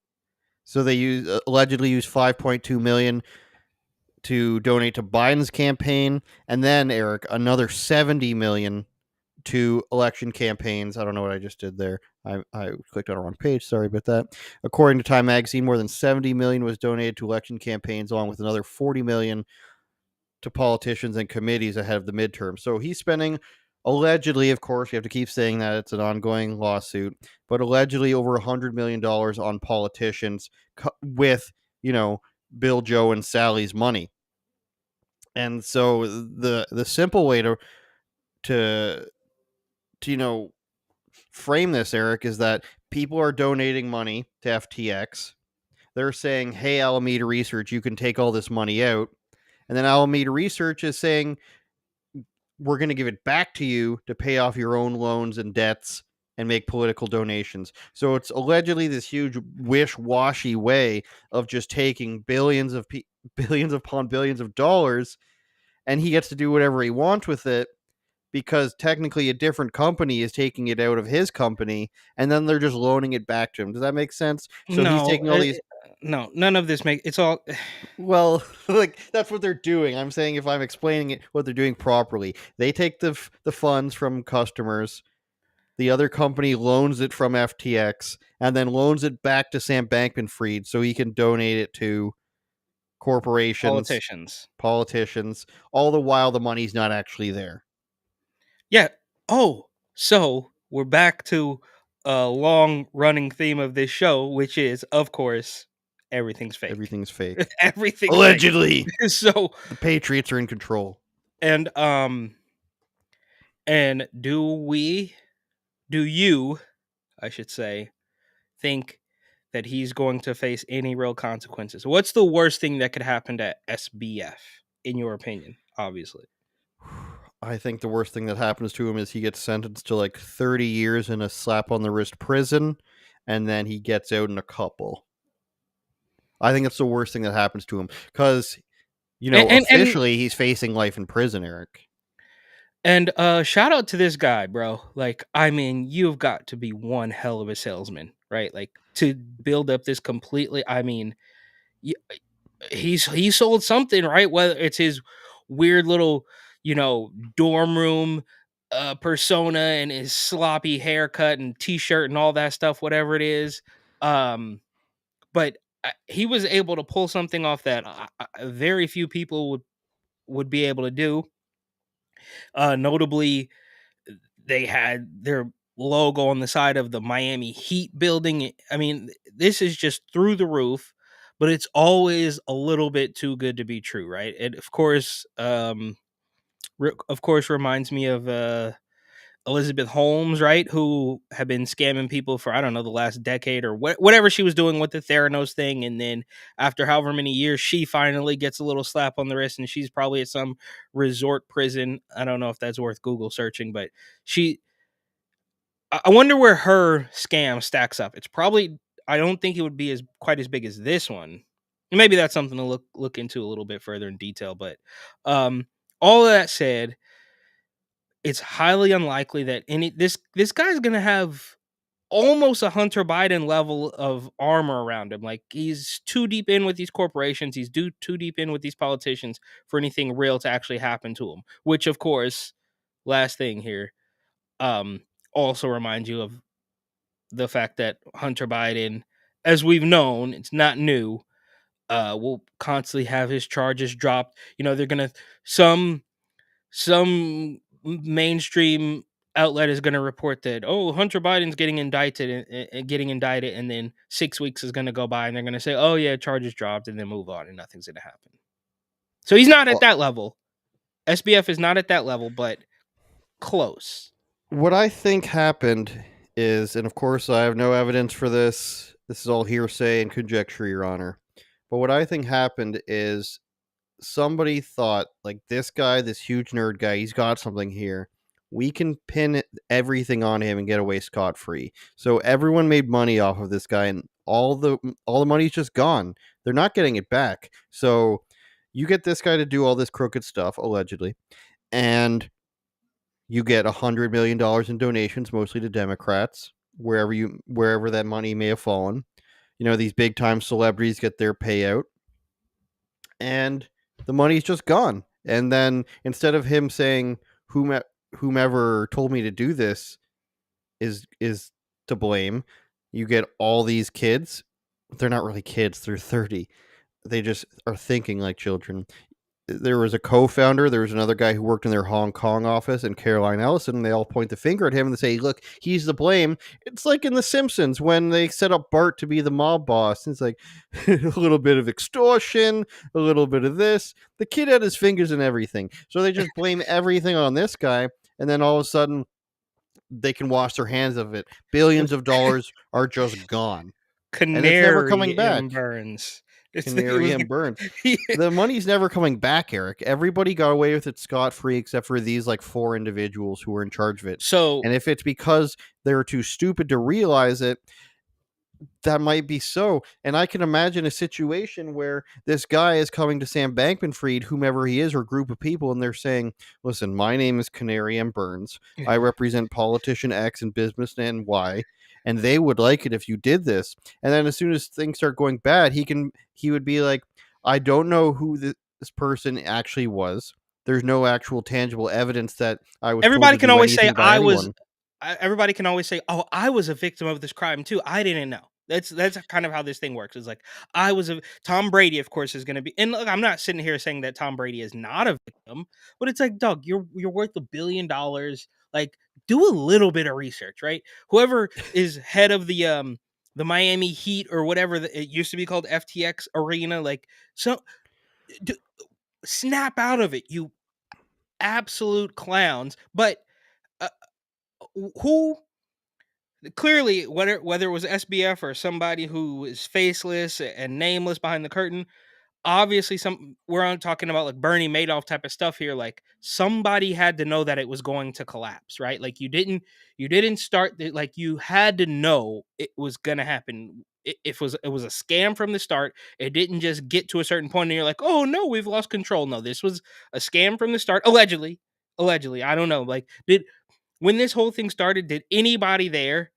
Speaker 1: So they allegedly used $5.2 million to donate to Biden's campaign, and then Eric, another $70 million to election campaigns. I don't know what I just did there. I clicked on the wrong page. Sorry about that. According to Time Magazine, more than $70 million was donated to election campaigns, along with another $40 million to politicians and committees ahead of the midterm. So he's spending, allegedly, of course, you have to keep saying that it's an ongoing lawsuit, but allegedly over $100 million on politicians with, Bill, Joe, and Sally's money. And so the simple way to frame this, Eric, is that people are donating money to FTX. They're saying, hey, Alameda Research, you can take all this money out. And then Alameda Research is saying, we're going to give it back to you to pay off your own loans and debts and make political donations. So it's allegedly this huge wish-washy way of just taking billions upon billions of dollars, and he gets to do whatever he wants with it. because technically a different company is taking it out of his company and then they're just loaning it back to him. Does that make sense? So he's
Speaker 4: No,
Speaker 1: taking all these.
Speaker 4: no, none of this make it's all.
Speaker 1: Well, like that's what they're doing. I'm saying if I'm explaining it, what they're doing properly, they take the funds from customers. The other company loans it from FTX and then loans it back to Sam Bankman-Fried so he can donate it to corporations, politicians. All the while, the money's not actually there.
Speaker 4: Yeah. Oh, so we're back to a long running theme of this show, which is, of course, everything's fake.
Speaker 1: Everything's fake.
Speaker 4: Everything's
Speaker 1: Allegedly.
Speaker 4: Fake. So
Speaker 1: the Patriots are in control.
Speaker 4: And do you, I should say, think that he's going to face any real consequences? What's the worst thing that could happen to SBF, in your opinion? Obviously,
Speaker 1: I think the worst thing that happens to him is he gets sentenced to like 30 years in a slap on the wrist prison, and then he gets out in a couple. I think that's the worst thing that happens to him because, officially he's facing life in prison, Eric.
Speaker 4: And shout out to this guy, bro. Like, I mean, you've got to be one hell of a salesman, right? Like, to build up this completely. I mean, he sold something, right? Whether it's his weird little, dorm room persona and his sloppy haircut and t-shirt and all that stuff, whatever it is. But he was able to pull something off that very few people would be able to do. Notably, they had their logo on the side of the Miami Heat building. I mean, this is just through the roof, but it's always a little bit too good to be true, right? It of course reminds me of Elizabeth Holmes, right? Who had been scamming people for, I don't know, the last decade or whatever she was doing with the Theranos thing. And then after however many years, she finally gets a little slap on the wrist and she's probably at some resort prison. I don't know if that's worth Google searching, but I wonder where her scam stacks up. It's probably, I don't think it would be quite as big as this one. Maybe that's something to look into a little bit further in detail. But all of that said, it's highly unlikely that this guy's gonna have almost a Hunter Biden level of armor around him. Like, he's too deep in with these corporations, he's too deep in with these politicians for anything real to actually happen to him. Which, of course, last thing here, also remind you of the fact that Hunter Biden, as we've known, it's not new, will constantly have his charges dropped. They're gonna some mainstream outlet is going to report that, Hunter Biden's getting indicted, and then 6 weeks is going to go by and they're going to say, oh yeah, charges dropped, and then move on and nothing's going to happen. So he's not at that level. SBF is not at that level, but close.
Speaker 1: What I think happened is, and of course I have no evidence for this, this is all hearsay and conjecture, Your Honor, but what I think happened is somebody thought, like, this guy, this huge nerd guy, he's got something here. We can pin everything on him and get away scot-free. So everyone made money off of this guy, and all the money's just gone. They're not getting it back. So you get this guy to do all this crooked stuff, allegedly, and you get $100 million in donations, mostly to Democrats, wherever that money may have fallen. These big time celebrities get their payout, and the money's just gone. And then instead of him saying whomever told me to do this is to blame, you get all these kids. They're not really kids, they're 30. They just are thinking like children. There was a co-founder, there was another guy who worked in their Hong Kong office, and Caroline Ellison, and they all point the finger at him and they say, look, he's the blame. It's like in The Simpsons when they set up Bart to be the mob boss. It's like a little bit of extortion, a little bit of this. The kid had his fingers in everything. So they just blame everything on this guy, and then all of a sudden they can wash their hands of it. Billions of dollars are just gone.
Speaker 4: Canary
Speaker 1: and it's never coming back.
Speaker 4: Burns.
Speaker 1: Canary and Burns. The money's never coming back, Eric. Everybody got away with it scot-free except for these like 4 individuals who were in charge of it.
Speaker 4: So,
Speaker 1: and if it's because they're too stupid to realize it, that might be so. And I can imagine a situation where this guy is coming to Sam Bankman-Fried, whomever he is, or group of people, and they're saying, listen, my name is Canary M. Burns. I represent politician X and businessman Y, and they would like it if you did this. And then as soon as things start going bad, he would be like, I don't know who this person actually was. There's no actual tangible evidence that I was told
Speaker 4: Everybody
Speaker 1: to
Speaker 4: can
Speaker 1: do
Speaker 4: always say
Speaker 1: anything by anyone.
Speaker 4: everybody can always say, "Oh, I was a victim of this crime too. I didn't know." That's kind of how this thing works. It's like I was a Tom Brady, of course, is going to be. And look, I'm not sitting here saying that Tom Brady is not a victim, but it's like, Doug, you're worth $1 billion. Like, do a little bit of research, right? Whoever is head of the Miami Heat or whatever it used to be called, FTX Arena, like, so d- snap out of it, you absolute clowns. But uh, who clearly, whether it was SBF or somebody who is faceless and nameless behind the curtain, obviously we're on talking about like Bernie Madoff type of stuff here. Like somebody had to know that it was going to collapse, right? Like you didn't start like you had to know it was gonna happen. It was a scam from the start. It didn't just get to a certain point and you're like, oh no, we've lost control. No, this was a scam from the start. Allegedly, I don't know. Like did when this whole thing started, did anybody there?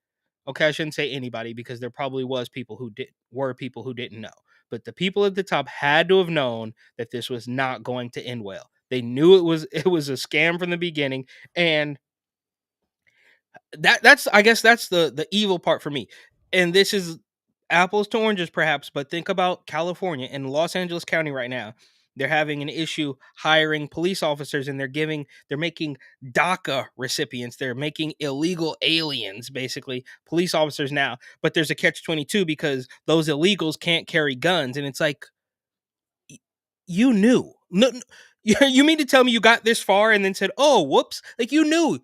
Speaker 4: Okay, I shouldn't say anybody because there probably were people who didn't know. But the people at the top had to have known that this was not going to end well. They knew it was a scam from the beginning, and that's I guess that's the evil part for me. And this is apples to oranges perhaps, but think about California and Los Angeles County right now. They're having an issue hiring police officers and they're making DACA recipients. They're making illegal aliens basically police officers now. But there's a catch 22 because those illegals can't carry guns and it's like you knew. No, you mean to tell me you got this far and then said, "Oh, whoops!" Like you knew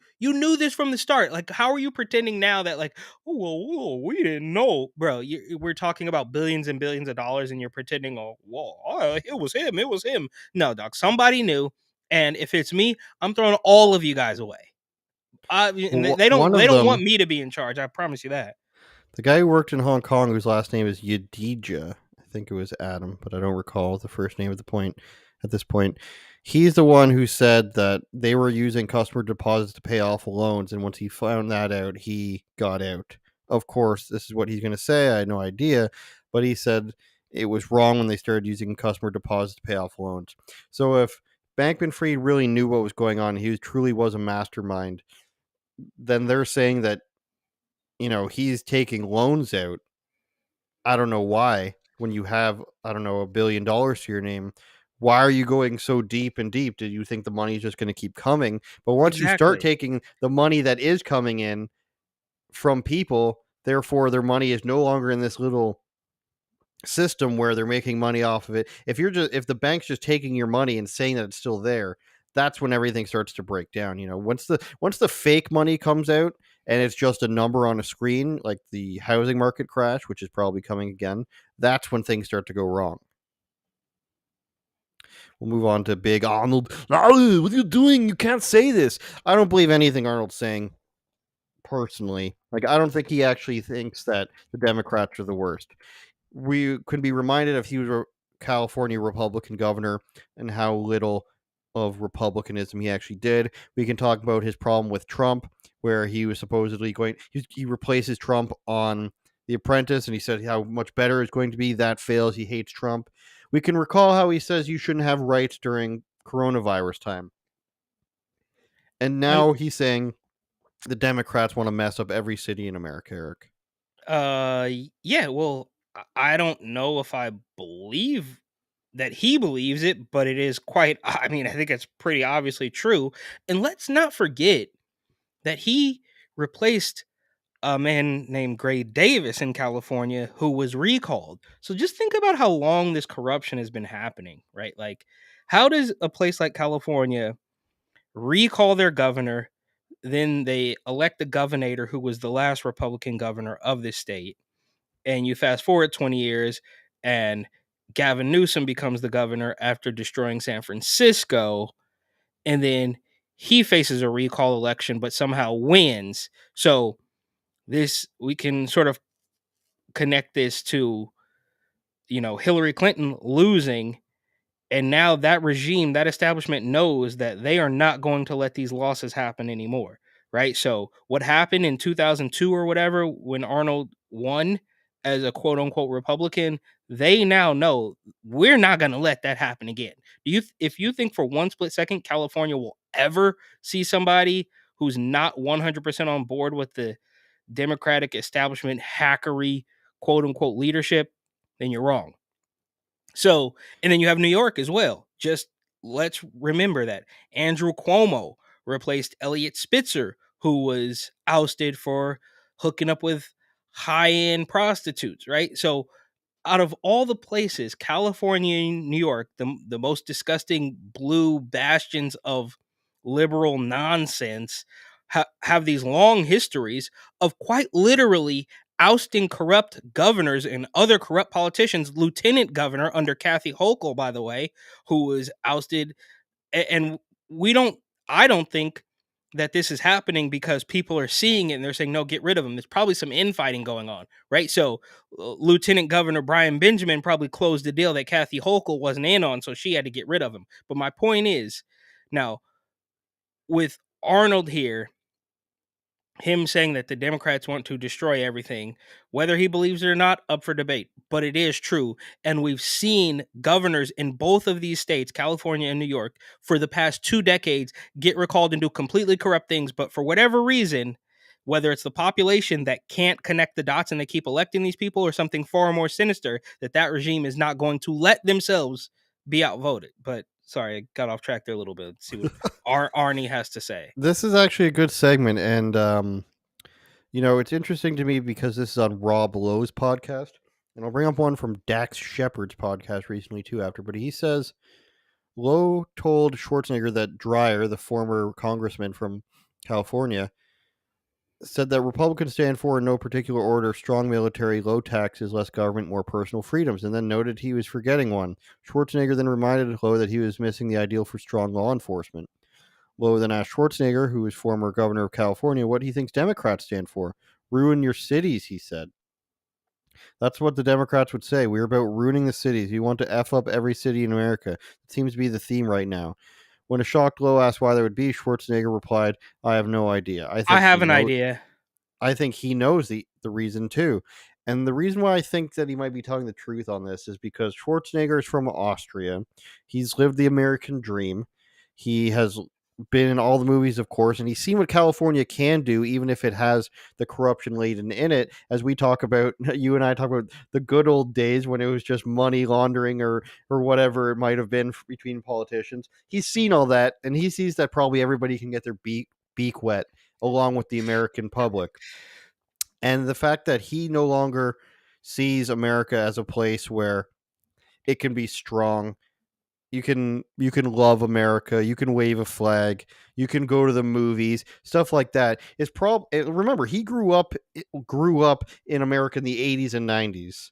Speaker 4: this from the start. Like, how are you pretending now that like, oh, well, we didn't know, bro? We're talking about billions and billions of dollars, and you're pretending, oh, well, it was him. No, doc, somebody knew, and if it's me, I'm throwing all of you guys away. And they
Speaker 1: One
Speaker 4: they
Speaker 1: of
Speaker 4: don't want
Speaker 1: them,
Speaker 4: me to be in charge. I promise you that.
Speaker 1: the guy who worked in Hong Kong, whose last name is Yadija, I think it was Adam, but I don't recall the first name at this point. He's the one who said that they were using customer deposits to pay off loans, and once he found that out, he got out. Of course, this is what he's going to say. I had no idea, but he said it was wrong when they started using customer deposits to pay off loans. So if Bankman-Fried really knew what was going on, truly was a mastermind, then they're saying that he's taking loans out. I don't know why. When you have, I don't know, $1 billion to your name, why are you going so deep and deep? Did you think the money is just going to keep coming? But once you start
Speaker 4: Exactly.
Speaker 1: taking the money that is coming in from people, therefore their money is no longer in this little system where they're making money off of it. If the bank's just taking your money and saying that it's still there, that's when everything starts to break down. Once the fake money comes out and it's just a number on a screen, like the housing market crash, which is probably coming again, that's when things start to go wrong. We'll move on to big Arnold. Arnold, what are you doing? You can't say this. I don't believe anything Arnold's saying personally. Like, I don't think he actually thinks that the Democrats are the worst. We can be reminded of he was a California Republican governor and how little of republicanism he actually did. We can talk about his problem with Trump, where he was supposedly he replaces Trump on The Apprentice, and he said how much better it's going to be. That fails. He hates Trump. We can recall how he says you shouldn't have rights during coronavirus time. And
Speaker 4: And
Speaker 1: now he's saying the Democrats want to mess up every city in America, Eric.
Speaker 4: yeah, well, I don't know if I believe that he believes it, but it is quite I mean, I think it's pretty obviously true. And let's not forget that he replaced a man named Gray Davis in California who was recalled. So just think about how long this corruption has been happening, right? Like how does a place like California recall their governor, then they elect the governor who was the last Republican governor of this state, and you fast forward 20 years and Gavin Newsom becomes the governor after destroying San Francisco, and then he faces a recall election but somehow wins. So this we can sort of connect this to, Hillary Clinton losing. And now that regime, that establishment knows that they are not going to let these losses happen anymore. Right. So what happened in 2002 or whatever, when Arnold won as a quote unquote Republican, they now know we're not going to let that happen again. If you think for one split second California will ever see somebody who's not 100% on board with the Democratic establishment hackery quote unquote leadership, then you're wrong. So, and then you have New York as well. Just let's remember that Andrew Cuomo replaced Elliot Spitzer, who was ousted for hooking up with high-end prostitutes, right? So, out of all the places, California and New York, the most disgusting blue bastions of liberal nonsense, have these long histories of quite literally ousting corrupt governors and other corrupt politicians. Lieutenant governor under Kathy Hochul, by the way, who was ousted. And we don't, I don't think that this is happening because people are seeing it and they're saying, no, get rid of him. There's probably some infighting going on, right? So Lieutenant Governor Brian Benjamin probably closed the deal that Kathy Hochul wasn't in on, so she had to get rid of him. But my point is, now with Arnold here, him saying that the Democrats want to destroy everything, whether he believes it or not, up for debate. But it is true. And we've seen governors in both of these states, California and New York, for the past 2 decades get recalled and do completely corrupt things. But for whatever reason, whether it's the population that can't connect the dots and they keep electing these people, or something far more sinister, that regime is not going to let themselves be outvoted. But sorry, I got off track there a little bit. Let's see what Arnie has to say.
Speaker 1: This is actually a good segment, and it's interesting to me because this is on Rob Lowe's podcast, and I'll bring up one from Dax Shepard's podcast recently too. But he says Lowe told Schwarzenegger that Dreyer, the former congressman from California, said that Republicans stand for, in no particular order, strong military, low taxes, less government, more personal freedoms, and then noted he was forgetting one. Schwarzenegger then reminded Lowe that he was missing the ideal for strong law enforcement. Lowe then asked Schwarzenegger, who is former governor of California, what he thinks Democrats stand for. Ruin your cities, he said. That's what the Democrats would say. We're about ruining the cities. We want to F up every city in America. It seems to be the theme right now. When a shocked Lowe asked why that would be, Schwarzenegger replied, I have no idea.
Speaker 4: I have an idea.
Speaker 1: I think he knows the reason too. And the reason why I think that he might be telling the truth on this is because Schwarzenegger is from Austria. He's lived the American dream. He has been in all the movies, of course, and he's seen what California can do, even if it has the corruption laden in it. As we talk about, you and I talk about the good old days when it was just money laundering or whatever it might have been between politicians. He's seen all that, and he sees that probably everybody can get their beak wet along with the American public. And the fact that he no longer sees America as a place where it can be strong. You can love America. You can wave a flag. You can go to the movies. Stuff like that is remember, he grew up in America in the 80s and 90s.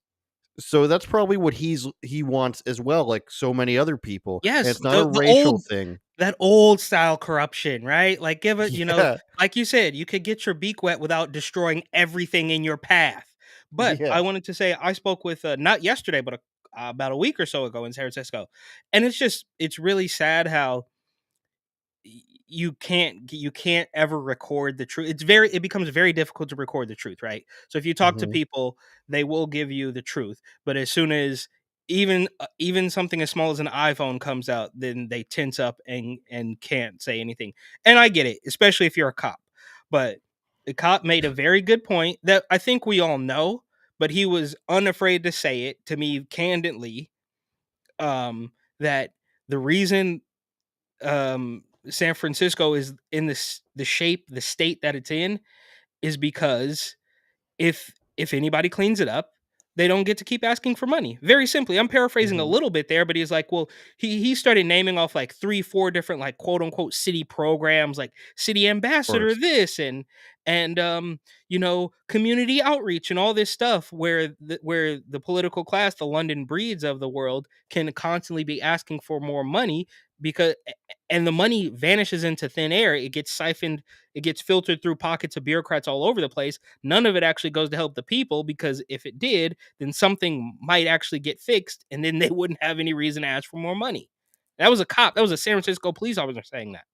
Speaker 1: So that's probably what he wants as well, like so many other people.
Speaker 4: Yes,
Speaker 1: and it's not a racial thing.
Speaker 4: That old style corruption, right? Like give it,
Speaker 1: Yeah.
Speaker 4: like you said, you could get your beak wet without destroying everything in your path. But
Speaker 1: Yeah.
Speaker 4: I wanted to say I spoke with not yesterday, but about a week or so ago in San Francisco, and it's really sad how you can't ever record the truth. It becomes very difficult to record the truth, right? So if you talk to
Speaker 1: Mhm.
Speaker 4: people, they will give you the truth, but as soon as even something as small as an iPhone comes out, then they tense up and can't say anything. And I get it, especially if you're a cop. But the cop made a very good point that I think we all know, but he was unafraid to say it to me candidly, that the reason San Francisco is in the state that it's in, is because if anybody cleans it up, they don't get to keep asking for money. Very simply, I'm paraphrasing a
Speaker 1: Mhm.
Speaker 4: little bit there, but he's like, well, he started naming off like 3-4 different like quote unquote city programs, like city
Speaker 1: Of
Speaker 4: ambassador
Speaker 1: course.
Speaker 4: this and community outreach and all this stuff where the political class, the London breeds of the world, can constantly be asking for more money because and the money vanishes into thin air. It gets siphoned, it gets filtered through pockets of bureaucrats all over the place. None of it actually goes to help the people, because if it did, then something might actually get fixed, and then they wouldn't have any reason to ask for more money. That was a cop. That was a San Francisco police officer saying that.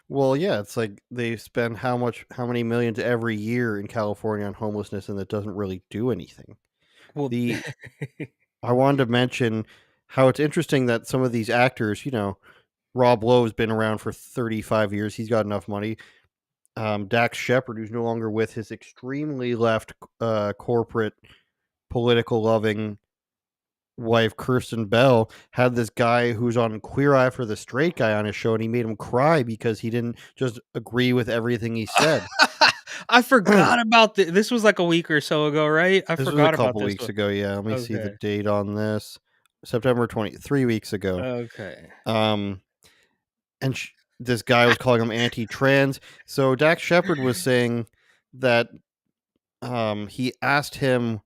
Speaker 1: Well, yeah, it's like they spend how many millions every year in California on homelessness, and that doesn't really do anything.
Speaker 4: Well,
Speaker 1: The I wanted to mention how it's interesting that some of these actors, Rob Lowe's been around for 35 years. He's got enough money. Dax Shepard, who's no longer with his extremely left corporate political loving wife, Kirsten Bell, had this guy who's on Queer Eye for the Straight Guy on his show, and he made him cry because he didn't just agree with everything he said.
Speaker 4: I forgot about this. This was like a week or so ago, right? I
Speaker 1: This was
Speaker 4: forgot
Speaker 1: a
Speaker 4: about
Speaker 1: couple
Speaker 4: this
Speaker 1: weeks
Speaker 4: one.
Speaker 1: ago. Yeah, let me see the
Speaker 4: Okay.
Speaker 1: date on this. September 3 weeks ago.
Speaker 4: Okay.
Speaker 1: And this guy was calling him anti-trans. So Dax Shepard was saying that he asked him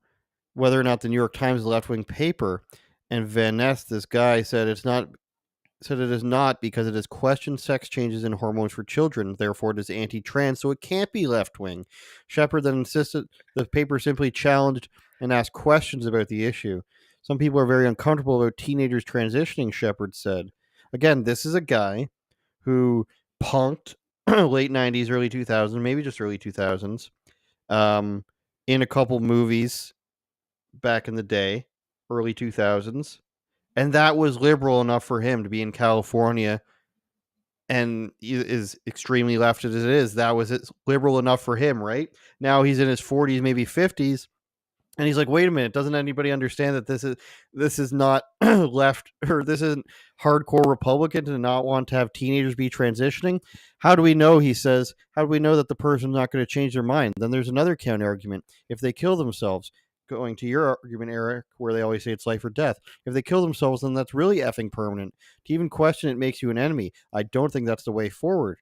Speaker 1: whether or not the New York Times is a left-wing paper, and Van Ness, this guy, said it is not because it has questioned sex changes and hormones for children. Therefore, it is anti-trans, so it can't be left-wing. Shepard then insisted the paper simply challenged and asked questions about the issue. Some people are very uncomfortable about teenagers transitioning, Shepard said. Again, this is a guy who punked late 90s, early 2000s, maybe just early 2000s, in a couple movies back in the day, early 2000s. And that was liberal enough for him to be in California, and is extremely left as it is. That was liberal enough for him, right? Now he's in his 40s, maybe 50s, and he's like, wait a minute, doesn't anybody understand that this is not left, or this isn't hardcore Republican to not want to have teenagers be transitioning? How do we know, he says, how do we know that the person's not going to change their mind? Then there's another counter argument. If they kill themselves, going to your argument, Eric, where they always say it's life or death, if they kill themselves, then that's really effing permanent. To even question it makes you an enemy. I don't think that's the way forward.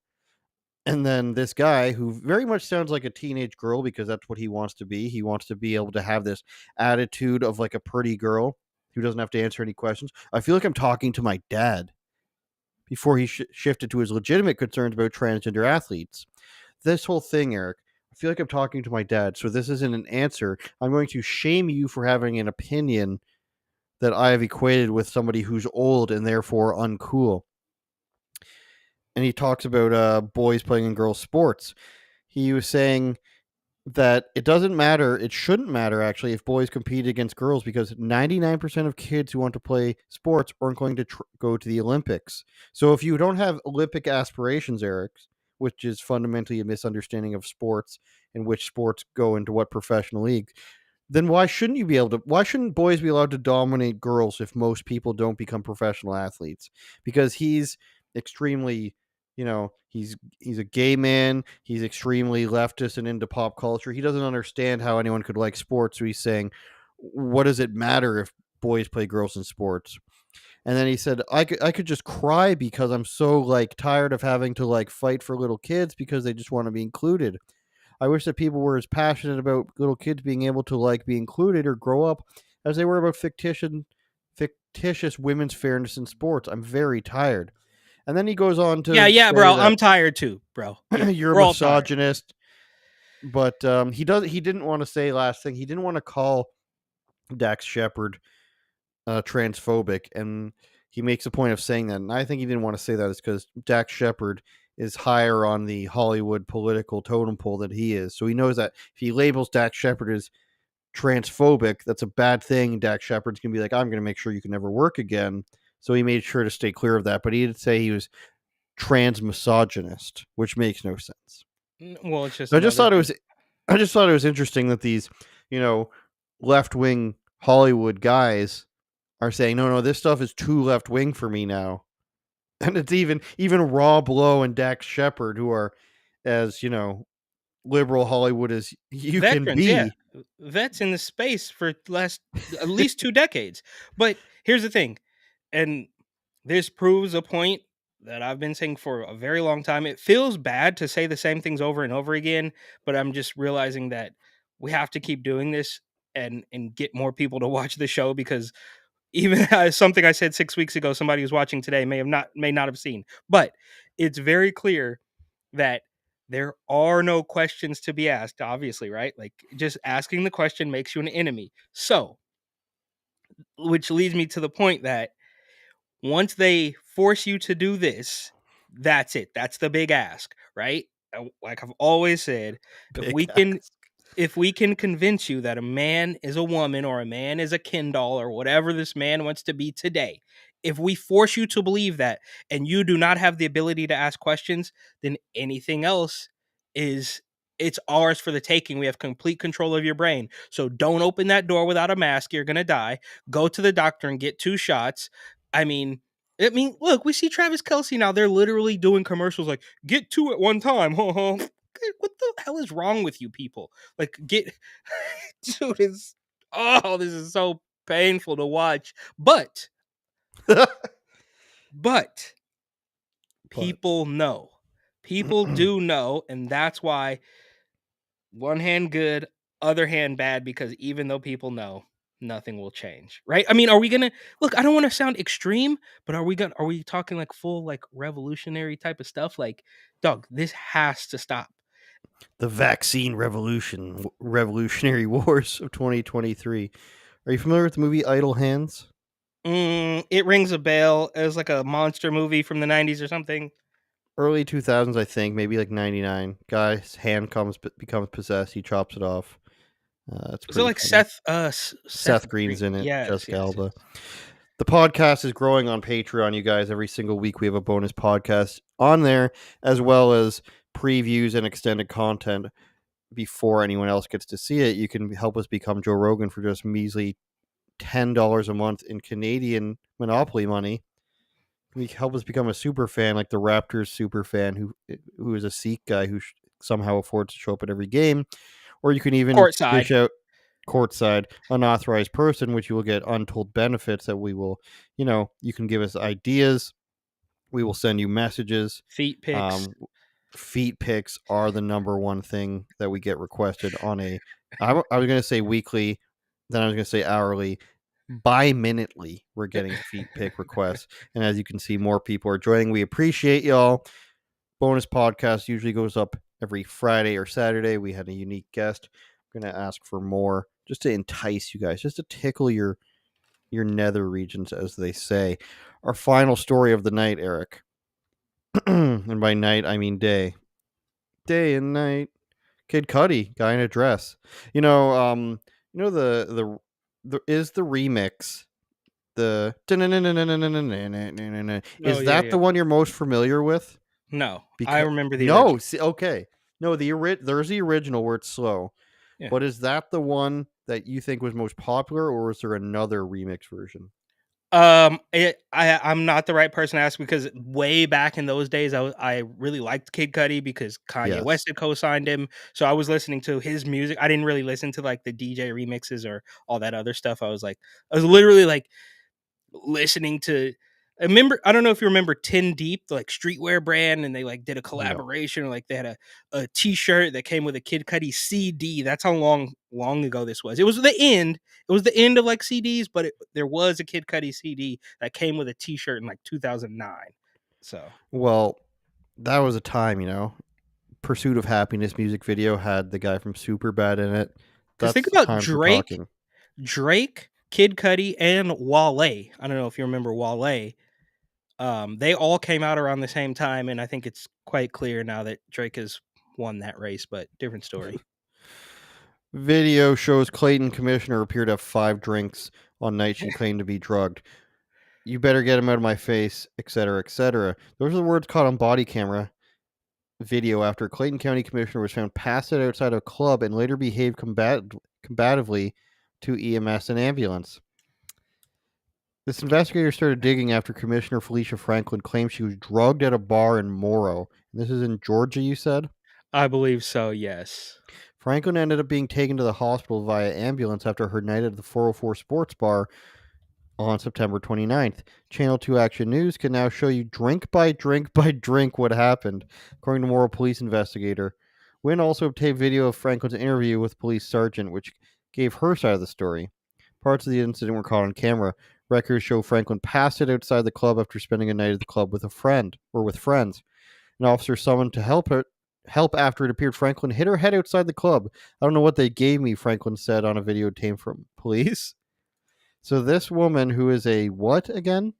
Speaker 1: And then this guy, who very much sounds like a teenage girl, because that's what he wants to be. He wants to be able to have this attitude of like a pretty girl who doesn't have to answer any questions. I feel like I'm talking to my dad, before he shifted to his legitimate concerns about transgender athletes. This whole thing, Eric, I feel like I'm talking to my dad. So this isn't an answer. I'm going to shame you for having an opinion that I have equated with somebody who's old and therefore uncool. And he talks about boys playing in girls' sports. He was saying that it doesn't matter, it shouldn't matter actually, if boys compete against girls, because 99% of kids who want to play sports aren't going to go to the Olympics. So if you don't have Olympic aspirations, Eric, which is fundamentally a misunderstanding of sports and which sports go into what professional league, then why shouldn't boys be allowed to dominate girls if most people don't become professional athletes? Because he's extremely, he's a gay man, he's extremely leftist and into pop culture. He doesn't understand how anyone could like sports, so he's saying, what does it matter if boys play girls in sports? And then he said, I could just cry because I'm so like tired of having to like fight for little kids because they just want to be included. I wish that people were as passionate about little kids being able to like be included or grow up as they were about fictitious women's fairness in sports. I'm very tired. And then he goes on to
Speaker 4: yeah,
Speaker 1: say
Speaker 4: bro.
Speaker 1: that
Speaker 4: I'm tired too, bro. Yeah,
Speaker 1: you're a
Speaker 4: we're all tired.
Speaker 1: misogynist. But he didn't want to say last thing. He didn't want to call Dax Shepard transphobic, and he makes a point of saying that. And I think he didn't want to say that is because Dax Shepard is higher on the Hollywood political totem pole than he is. So he knows that if he labels Dax Shepard as transphobic, that's a bad thing. Dax Shepard's going to be like, I'm going to make sure you can never work again. So he made sure to stay clear of that. But he did say he was trans misogynist, which makes no sense.
Speaker 4: Well, it's just.
Speaker 1: So I just thought it was interesting that these, left wing Hollywood guys are saying, no, this stuff is too left wing for me now. And it's even Rob Lowe and Dax Shepard, who are as, liberal Hollywood as you can
Speaker 4: Veterans, yeah.
Speaker 1: be.
Speaker 4: Vets in the space for last at least 2 decades. But here's the thing, and this proves a point that I've been saying for a very long time. It feels bad to say the same things over and over again, but I'm just realizing that we have to keep doing this and get more people to watch the show, because even something I said 6 weeks ago, somebody who's watching today may not have seen. But it's very clear that there are no questions to be asked, obviously, right? Like just asking the question makes you an enemy. So, which leads me to the point that once they force you to do this, that's it. That's the big ask, right? Like I've always said, if
Speaker 1: Big
Speaker 4: we can
Speaker 1: ass.
Speaker 4: if we can convince you that a man is a woman or a man is a Ken doll or whatever this man wants to be today, if we force you to believe that and you do not have the ability to ask questions, then anything else is it's ours for the taking. We have complete control of your brain. So don't open that door without a mask. You're going to die. Go to the doctor and get 2 shots. Look, we see Travis Kelsey now. They're literally doing commercials like "get 2 at one time." What the hell is wrong with you people? Like, get dude, this is so painful to watch. But people know, people do know, and that's why one hand good, other hand bad. Because even though people know, nothing will change, right? I mean, are we gonna look? I don't want to sound extreme, but are we talking like full like revolutionary type of stuff? Like, dog, this has to stop.
Speaker 1: The vaccine revolution, revolutionary wars of 2023. Are you familiar with the movie Idle Hands?
Speaker 4: It rings a bell. It was like a monster movie from the 90s or something.
Speaker 1: Early 2000s, I think, maybe like 99. Guy's hand becomes possessed. He chops it off. It's
Speaker 4: Was it
Speaker 1: pretty
Speaker 4: like
Speaker 1: funny. Seth
Speaker 4: Green?
Speaker 1: Green's in it.
Speaker 4: Yes,
Speaker 1: Jessica
Speaker 4: yes,
Speaker 1: Alba.
Speaker 4: yes.
Speaker 1: The podcast is growing on Patreon, you guys. Every single week we have a bonus podcast on there, as well as previews and extended content before anyone else gets to see it. You can help us become Joe Rogan for just measly $10 a month in Canadian Monopoly money. You can help us become a super fan, like the Raptors super fan who is a Sikh guy who somehow affords to show up at every game. Or you can even
Speaker 4: Courtside.
Speaker 1: dish out courtside unauthorized person, which you will get untold benefits that we will, you can give us ideas. We will send you messages.
Speaker 4: Feet pics.
Speaker 1: Feet pics are the number one thing that we get requested on I was going to say weekly, then I was going to say hourly. Bi-minutely, we're getting feet pic requests. And as you can see, more people are joining. We appreciate y'all. Bonus podcast usually goes up every Friday or Saturday. We had a unique guest. I'm going to ask for more just to entice you guys, just to tickle your nether regions, as they say. Our final story of the night, Eric. And by night, I mean day. Day and night. Kid Cudi, guy in a dress. Is the remix the is that
Speaker 4: Yeah.
Speaker 1: the one you're most familiar with?
Speaker 4: No, I
Speaker 1: Because
Speaker 4: remember the
Speaker 1: no,
Speaker 4: original.
Speaker 1: see, okay, no, there's the original where it's slow,
Speaker 4: Yeah.
Speaker 1: but is that the one that you think was most popular, or is there another remix version?
Speaker 4: I'm not the right person to ask because way back in those days, I really liked Kid Cudi because Kanye West had co-signed him, so I was listening to his music. I didn't really listen to like the DJ remixes or all that other stuff. I was literally like listening to. I don't know if you remember 10 Deep, the like streetwear brand, and they like did a collaboration, or like they had a t-shirt that came with a Kid Cudi CD. That's how long ago this was. It was the end. It was the end of like CDs, but there was a Kid Cudi CD that came with a t-shirt in like 2009. So,
Speaker 1: well, that was a time, Pursuit of Happiness music video had the guy from Superbad in it.
Speaker 4: because think
Speaker 1: That's the
Speaker 4: about
Speaker 1: times we're talking.
Speaker 4: Drake, Kid Cudi, and Wale. I don't know if you remember Wale. They all came out around the same time, and I think it's quite clear now that Drake has won that race, but different story.
Speaker 1: Video shows Clayton Commissioner appeared to have 5 drinks on night she claimed to be drugged. You better get him out of my face, etc., etc. Those are the words caught on body camera video after a Clayton County Commissioner was found passed out outside a club and later behaved combatively to EMS and ambulance. This investigator started digging after Commissioner Felicia Franklin claimed she was drugged at a bar in Morrow. This is in Georgia, you said?
Speaker 4: I believe so, yes.
Speaker 1: Franklin ended up being taken to the hospital via ambulance after her night at the 404 Sports Bar on September 29th. Channel 2 Action News can now show you drink by drink by drink what happened, according to Morrow police investigator. Wynn also obtained video of Franklin's interview with police sergeant, which gave her side of the story. Parts of the incident were caught on camera. Records show Franklin passed it outside the club after spending a night at the club with a friend or with friends. An officer summoned to help after it appeared Franklin hit her head outside the club. I don't know what they gave me, Franklin said on a videotape from police. So this woman, who is a what again?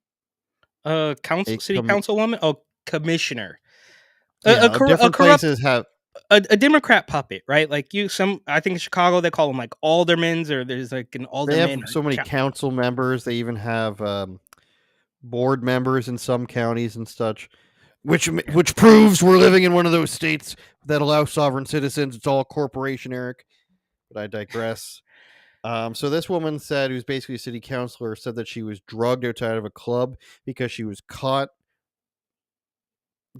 Speaker 4: City councilwoman? Oh, commissioner.
Speaker 1: Yeah, different places have
Speaker 4: a Democrat puppet, right? Like I think in Chicago they call them like aldermans, or there's like an alderman.
Speaker 1: They have so many council members. They even have board members in some counties and such, which proves we're living in one of those states that allow sovereign citizens. It's all corporation, Eric. But I digress. So this woman said, who's basically a city councilor, said that she was drugged outside of a club because she was caught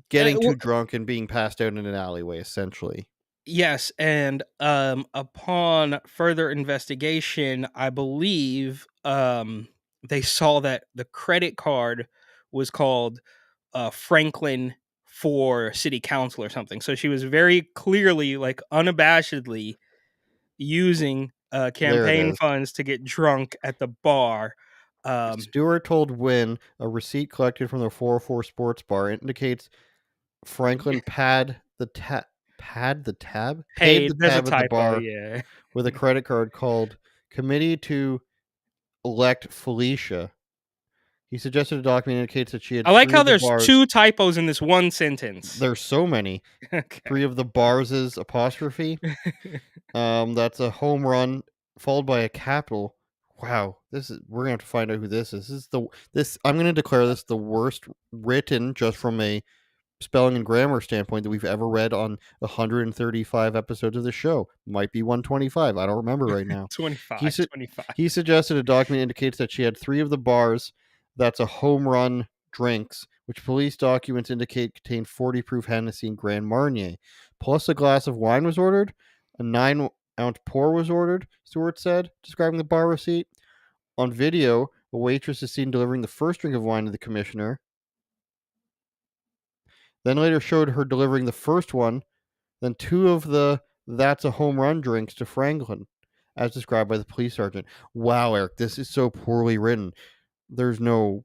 Speaker 1: getting too drunk and being passed out in an alleyway, essentially.
Speaker 4: Yes, and upon further investigation, I believe they saw that the credit card was called Franklin for city council or something. So she was very clearly, like, unabashedly using campaign funds to get drunk at the bar.
Speaker 1: Stewart told Wynn a receipt collected from the 404 Sports Bar indicates Franklin paid the tab at the bar with a credit card called Committee to Elect Felicia. He suggested a document indicates that she had.
Speaker 4: I like how there's two typos in this one sentence.
Speaker 1: There's so many. Okay. 3 of the bars is apostrophe. That's a home run followed by a capital. Wow, we're gonna have to find out who this is. I'm gonna declare this the worst written, just from a spelling and grammar standpoint, that we've ever read on 135 episodes of the show. Might be 125. I don't remember right now.
Speaker 4: 25.
Speaker 1: He suggested a document indicates that she had 3 of the bars. That's a home run drinks, which police documents indicate contained 40 proof Hennessy and Grand Marnier. Plus a glass of wine was ordered. A 9-ounce pour was ordered, Stewart said, describing the bar receipt. On video, a waitress is seen delivering the first drink of wine to the commissioner. Then later showed her delivering the first one, then 2 of the that's a home run drinks to Franklin, as described by the police sergeant. Wow, Eric, this is so poorly written. There's no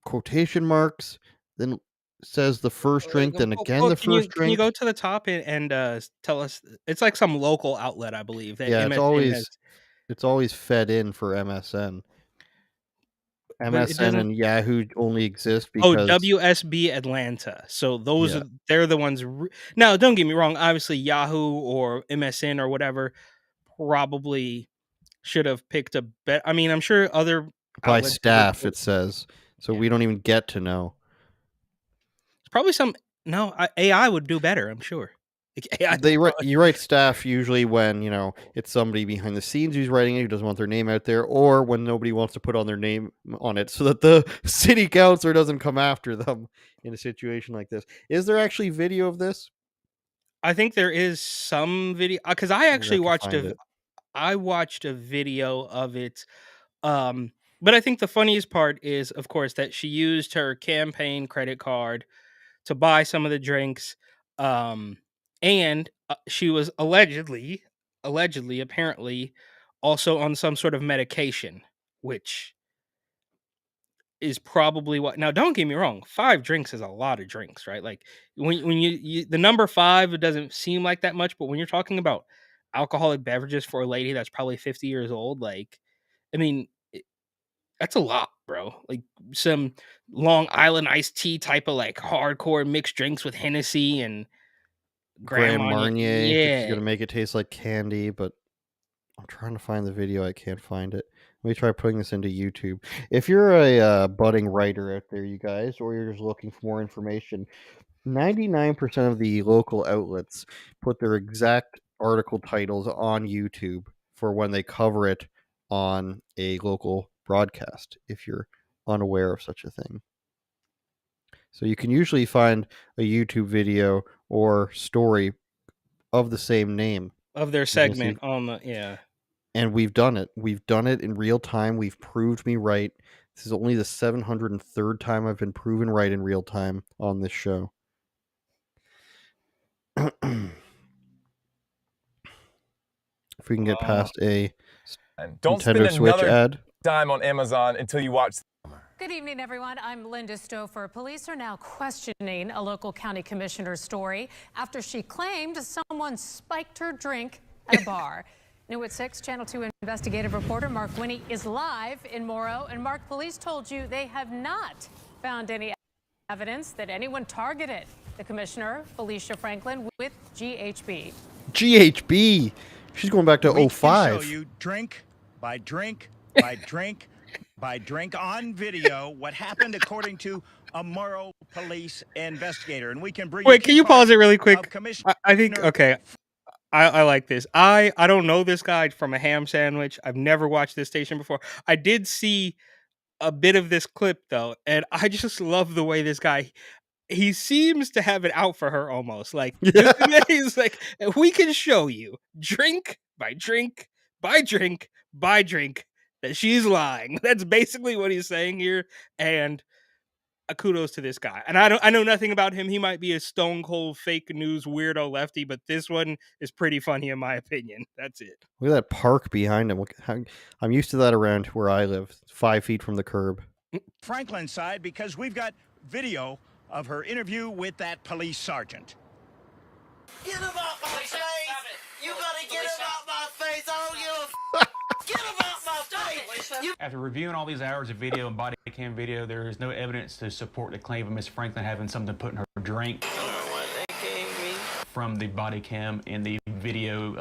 Speaker 1: quotation marks. Then says the first drink, then again the first drink.
Speaker 4: Can you go to the top and tell us? It's like some local outlet, I believe. That
Speaker 1: yeah, it's always fed in for MSN. MSN and Yahoo only exist because
Speaker 4: WSB Atlanta. So they're the ones. Now, don't get me wrong. Obviously, Yahoo or MSN or whatever probably should have picked a bet. I mean, I'm sure other
Speaker 1: by staff it says. So we don't even get to know.
Speaker 4: It's probably AI would do better, I'm sure.
Speaker 1: You write staff usually when, it's somebody behind the scenes who's writing it who doesn't want their name out there, or when nobody wants to put on their name on it so that the city councilor doesn't come after them in a situation like this. Is there actually video of this?
Speaker 4: I think there is some video, because I actually watched a video of it. But I think the funniest part is, of course, that she used her campaign credit card to buy some of the drinks. And she was allegedly, apparently, also on some sort of medication, which is probably what. Now, don't get me wrong, 5 drinks is a lot of drinks, right? Like when you the number 5, it doesn't seem like that much, but when you're talking about alcoholic beverages for a lady that's probably 50 years old, like, I mean, that's a lot, bro. Like some Long Island iced tea type of like hardcore mixed drinks with Hennessy and
Speaker 1: Grand Marnier.
Speaker 4: Yeah,
Speaker 1: you're gonna make it taste like candy, but I'm trying to find the video. I can't find it. Let me try putting this into YouTube. If you're a budding writer out there, you guys, or you're just looking for more information, 99% of the local outlets put their exact article titles on YouTube for when they cover it on a local broadcast, if you're unaware of such a thing. So you can usually find a YouTube video or story of the same name
Speaker 4: of their segment on the
Speaker 1: And we've done it. We've done it in real time. We've proved me right. This is only the 703rd time I've been proven right in real time on this show. If we can get past a Nintendo Switch ad.
Speaker 6: dime on Amazon until you watch.
Speaker 7: Good evening, everyone. I'm Linda Stouffer. Police are now questioning a local county commissioner's story after she claimed someone spiked her drink at a bar. New at 6, Channel 2 investigative reporter Mark Winnie is live in Morrow. And Mark, police told you they have not found any evidence that anyone targeted the commissioner, Felicia Franklin, with GHB.
Speaker 1: GHB. She's going back to
Speaker 8: We
Speaker 1: 05.
Speaker 8: can show you drink by drink by drink by drink on video what happened according to a Morrow police investigator. And we can bring
Speaker 4: Wait, can you pause it really quick?
Speaker 8: Commissioner
Speaker 4: I think, okay. I like this. I don't know this guy from a ham sandwich. I've never watched this station before. I did see a bit of this clip though, and I just love the way this guy, he seems to have it out for her almost. Like he's like, we can show you drink by drink by drink by drink that she's lying. That's basically what he's saying here. And kudos to this guy. And I know nothing about him. He might be a stone cold fake news weirdo lefty, but this one is pretty funny in my opinion. That's it.
Speaker 1: Look at that park behind him. Look how, I'm used to that around where I live, 5 feet from the curb.
Speaker 8: Franklin's side, because we've got video of her interview with that police sergeant.
Speaker 9: Get him out my face! You gotta get him out my face! I don't give a Get him out my face!
Speaker 10: After reviewing all these hours of video and body cam video, there is no evidence to support the claim of Miss Franklin having something put in her drink from the body cam in the video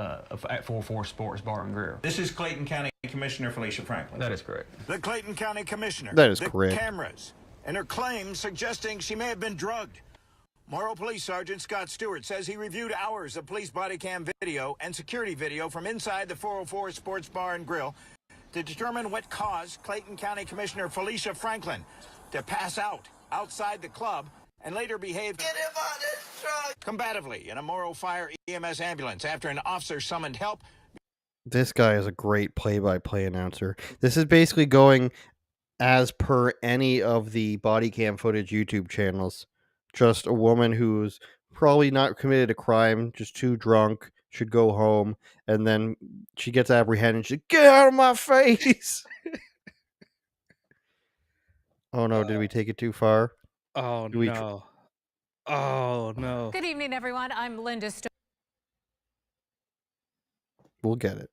Speaker 10: at 404 Sports Bar and Grill.
Speaker 8: This is Clayton County Commissioner Felicia Franklin.
Speaker 10: That is correct.
Speaker 8: The Clayton County Commissioner.
Speaker 1: That is
Speaker 8: the
Speaker 1: correct.
Speaker 8: Cameras and her claims suggesting she may have been drugged. Morrow Police Sergeant Scott Stewart says he reviewed hours of police body cam video and security video from inside the 404 Sports Bar and Grill to determine what caused Clayton County Commissioner Felicia Franklin to pass out outside the club and later behave combatively in a Morrow Fire EMS ambulance after an officer summoned help.
Speaker 1: This guy is a great play-by-play announcer. This is basically going as per any of the body cam footage YouTube channels. Just a woman who's probably not committed a crime, just too drunk, should go home, and then she gets apprehended. She's like, get out of my face! Oh no, did we take it too far?
Speaker 4: Oh no. Oh no.
Speaker 7: Good evening, everyone. I'm Linda Stouffer.
Speaker 1: We'll get it.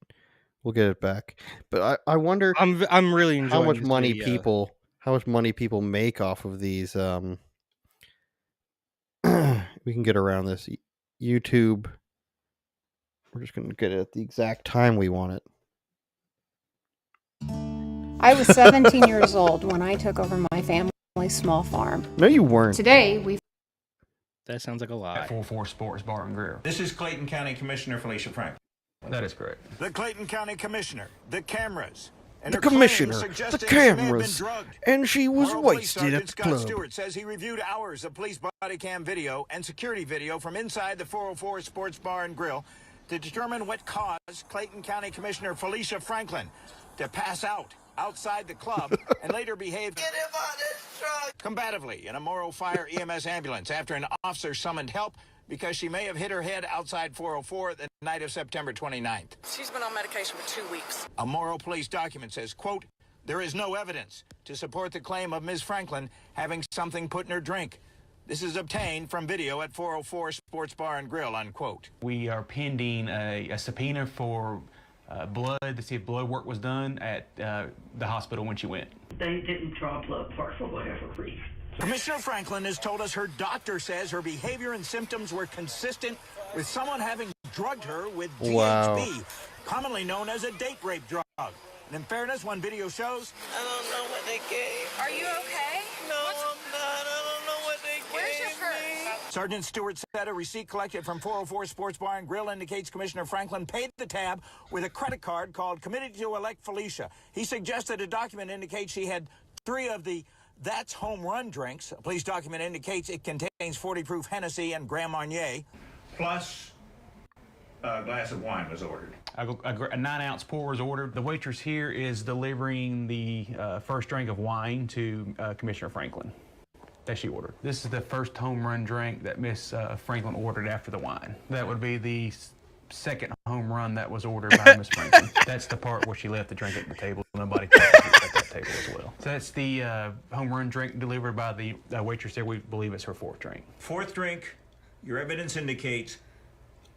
Speaker 1: We'll get it back. But I wonder
Speaker 4: I'm really enjoying
Speaker 1: how much
Speaker 4: this
Speaker 1: money
Speaker 4: video.
Speaker 1: people make off of these we can get around this YouTube. We're just going to get it at the exact time we want it.
Speaker 11: I was 17 years old when I took over my family's small farm.
Speaker 1: No, you weren't.
Speaker 11: Today, we
Speaker 4: That sounds like a lie.
Speaker 10: At 404 Sports Bar and Grill.
Speaker 8: This is Clayton County Commissioner Felicia Franklin.
Speaker 10: That is correct.
Speaker 8: The Clayton County Commissioner, the cameras, and
Speaker 1: The
Speaker 8: her claims
Speaker 1: commissioner, the
Speaker 8: suggesting she may have been
Speaker 1: cameras,
Speaker 8: drugged.
Speaker 1: and she was
Speaker 8: Morrow Police
Speaker 1: wasted
Speaker 8: Sergeant
Speaker 1: at the
Speaker 8: Scott
Speaker 1: club.
Speaker 8: Stewart says he reviewed hours of police body cam video and security video from inside the 404 Sports Bar and Grill to determine what caused Clayton County Commissioner Felicia Franklin to pass out outside the club and later behave combatively in a Morrow Fire EMS ambulance after an officer summoned help because she may have hit her head outside 404 the night of September 29th.
Speaker 9: She's been on medication for 2 weeks.
Speaker 8: A Morrow police document says, quote, there is no evidence to support the claim of Ms. Franklin having something put in her drink. This is obtained from video at 404 Sports Bar and Grill, unquote.
Speaker 10: We are pending a subpoena for blood to see if blood work was done at the hospital when she went.
Speaker 12: They didn't draw blood for whatever reason.
Speaker 8: Commissioner Franklin has told us her doctor says her behavior and symptoms were consistent with someone having drugged her with GHB,
Speaker 1: Wow.
Speaker 8: commonly known as a date rape drug. And in fairness, one video shows...
Speaker 9: I don't know what they gave.
Speaker 7: Are you okay?
Speaker 9: No, I'm not. I don't know what they gave.
Speaker 7: Where's your purse?
Speaker 8: Sergeant Stewart said a receipt collected from 404 Sports Bar and Grill indicates Commissioner Franklin paid the tab with a credit card called Committed to Elect Felicia. He suggested a document indicates she had 3 of the That's Home Run drinks. A police document indicates it contains 40 proof Hennessy and Grand Marnier. Plus, a glass of wine was ordered.
Speaker 10: A 9-ounce pour was ordered. The waitress here is delivering the first drink of wine to Commissioner Franklin that she ordered. This is the first home run drink that Miss Franklin ordered after the wine. That would be the second home run that was ordered by Miss Franklin. That's the part where she left the drink at the table. Nobody touched it at that table as well. So that's the home run drink delivered by the waitress there. We believe it's her fourth drink.
Speaker 13: Fourth drink, your evidence indicates,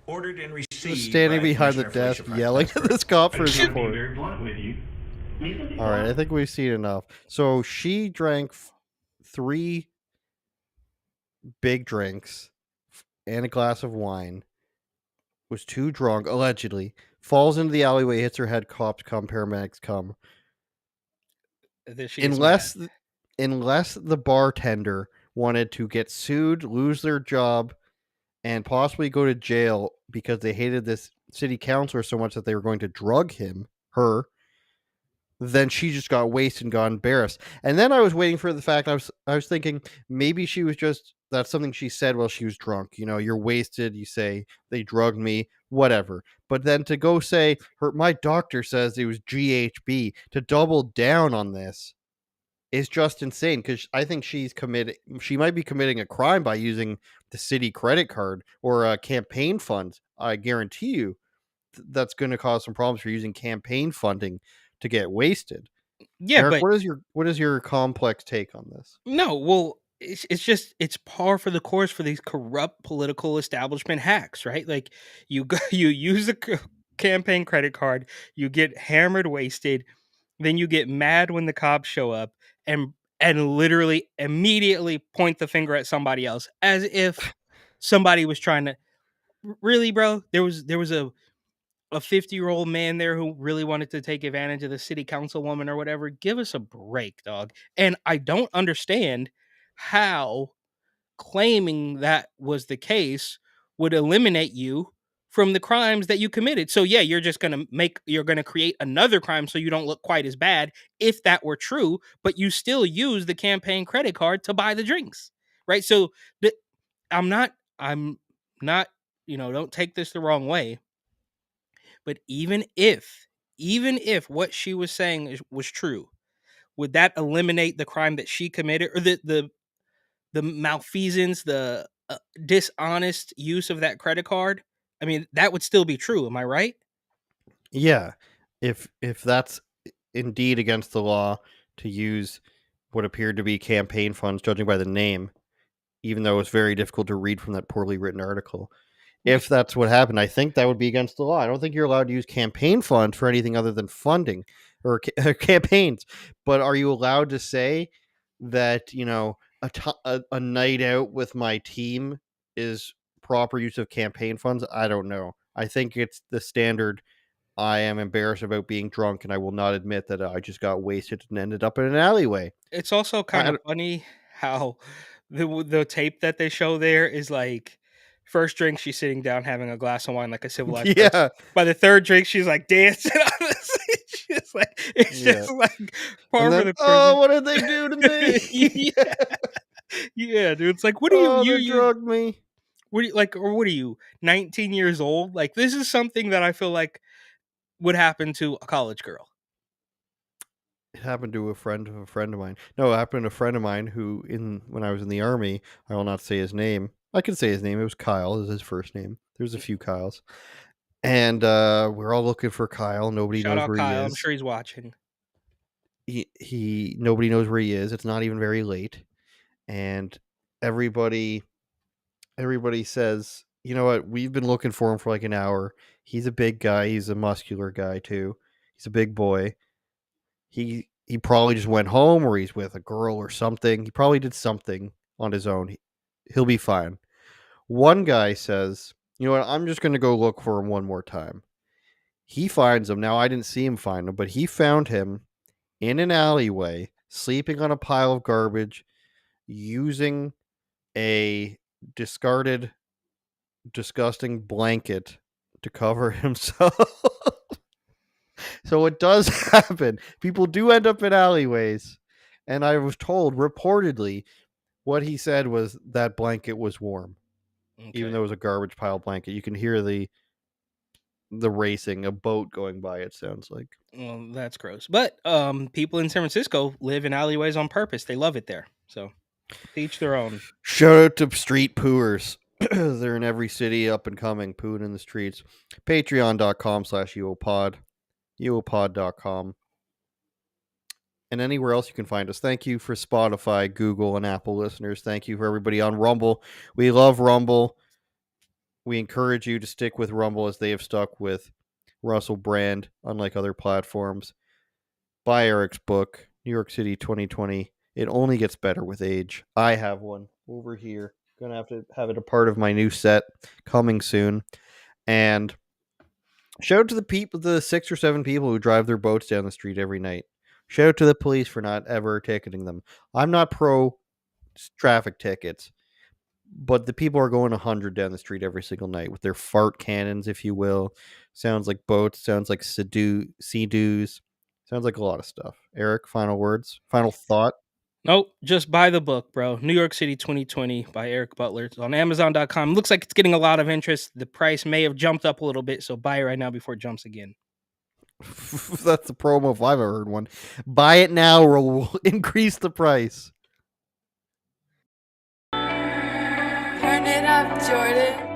Speaker 13: ordered and received.
Speaker 1: Just standing
Speaker 13: by
Speaker 1: behind the
Speaker 13: Commissioner
Speaker 1: desk
Speaker 13: Felicia
Speaker 1: yelling at this cop for his
Speaker 12: I'm being
Speaker 1: report.
Speaker 12: very blunt with you.
Speaker 1: All right, I think we've seen enough. So she drank 3 big drinks and a glass of wine, was too drunk, allegedly, falls into the alleyway, hits her head, cops come, paramedics come.
Speaker 4: That she gets mad.
Speaker 1: Unless the bartender wanted to get sued, lose their job, and possibly go to jail because they hated this city councilor so much that they were going to drug her, then she just got wasted and got embarrassed. And then I was waiting for the fact, I was thinking maybe she was just, that's something she said while she was drunk. You know, you're wasted, you say they drugged me, whatever. But then to go say my doctor says it was GHB, to double down on this is just insane, because I think she might be committing a crime by using the city credit card or campaign funds. I guarantee you that's going to cause some problems for using campaign funding to get wasted.
Speaker 4: Yeah,
Speaker 1: Eric,
Speaker 4: but
Speaker 1: what is your complex take on this?
Speaker 4: no, well, it's par for the course for these corrupt political establishment hacks, right? Like you you use a campaign credit card, you get hammered, wasted, then you get mad when the cops show up and literally immediately point the finger at somebody else as if somebody was trying to. Really, bro? There was a 50-year-old man there who really wanted to take advantage of the city councilwoman or whatever. Give us a break, dog. And I don't understand how claiming that was the case would eliminate you from the crimes that you committed. So yeah, you're going to create another crime so you don't look quite as bad if that were true, but you still use the campaign credit card to buy the drinks. Right? So I'm not, don't take this the wrong way. But even if what she was saying was true, would that eliminate the crime that she committed, or the malfeasance, the dishonest use of that credit card? I mean, that would still be true. Am I right?
Speaker 1: Yeah, if that's indeed against the law to use what appeared to be campaign funds, judging by the name, even though it's very difficult to read from that poorly written article. If that's what happened, I think that would be against the law. I don't think you're allowed to use campaign funds for anything other than funding or campaigns. But are you allowed to say that, a night out with my team is proper use of campaign funds? I don't know. I think it's the standard. I am embarrassed about being drunk, and I will not admit that I just got wasted and ended up in an alleyway.
Speaker 4: It's also kind of funny how the tape that they show there is like, first drink, she's sitting down having a glass of wine like a civilized person.
Speaker 1: Yeah.
Speaker 4: By the third drink, she's like dancing on the stage. It's just like par for the course.
Speaker 1: Oh, what did they do to me?
Speaker 4: Yeah, dude. It's like, what do
Speaker 1: they drugged me.
Speaker 4: What do you like, or what are you, 19 years old? Like, this is something that I feel like would happen to a college girl.
Speaker 1: It happened to a friend of mine. No, it happened to a friend of mine who, when I was in the army, I will not say his name. I can say his name. It was Kyle, is his first name. There's a few Kyles. And we're all looking for Kyle. Nobody
Speaker 4: Shout
Speaker 1: knows
Speaker 4: out
Speaker 1: where
Speaker 4: Kyle.
Speaker 1: he is.
Speaker 4: I'm sure he's watching.
Speaker 1: Nobody knows where he is. It's not even very late. And everybody says, you know what, we've been looking for him for like an hour. He's a big guy. He's a muscular guy too. He's a big boy. He probably just went home, or he's with a girl or something. He probably did something on his own. He'll be fine. One guy says, you know what, I'm just going to go look for him one more time. He finds him. Now, I didn't see him find him, but he found him in an alleyway, sleeping on a pile of garbage, using a discarded, disgusting blanket to cover himself. So it does happen. People do end up in alleyways. And I was told, reportedly, what he said was that blanket was warm. Okay. Even though it was a garbage pile blanket. You can hear the racing, a boat going by, it sounds like.
Speaker 4: Well, that's gross. But people in San Francisco live in alleyways on purpose. They love it there. So each their own.
Speaker 1: Shout out to street pooers. They're in every city, up and coming, pooing in the streets. Patreon.com/UOPod, UOPod.com, and anywhere else you can find us. Thank you for Spotify, Google, and Apple listeners. Thank you for everybody on Rumble. We love Rumble. We encourage you to stick with Rumble as they have stuck with Russell Brand, unlike other platforms. Buy Eric's book, New York City 2020. It only gets better with age. I have one over here. Gonna have to have it a part of my new set coming soon. And shout out to the 6 or 7 people who drive their boats down the street every night. Shout out to the police for not ever ticketing them. I'm not pro traffic tickets, but the people are going 100 down the street every single night with their fart cannons, if you will. Sounds like boats, sounds like sea-doos, sounds like a lot of stuff. Eric, final words, final thought?
Speaker 4: Nope, just buy the book, bro. New York City 2020 by Eric Butler. It's on Amazon.com. Looks like it's getting a lot of interest. The price may have jumped up a little bit, so buy it right now before it jumps again.
Speaker 1: That's the promo if I've ever heard one. Buy it now or we'll increase the price.
Speaker 14: Turn it up, Jordan.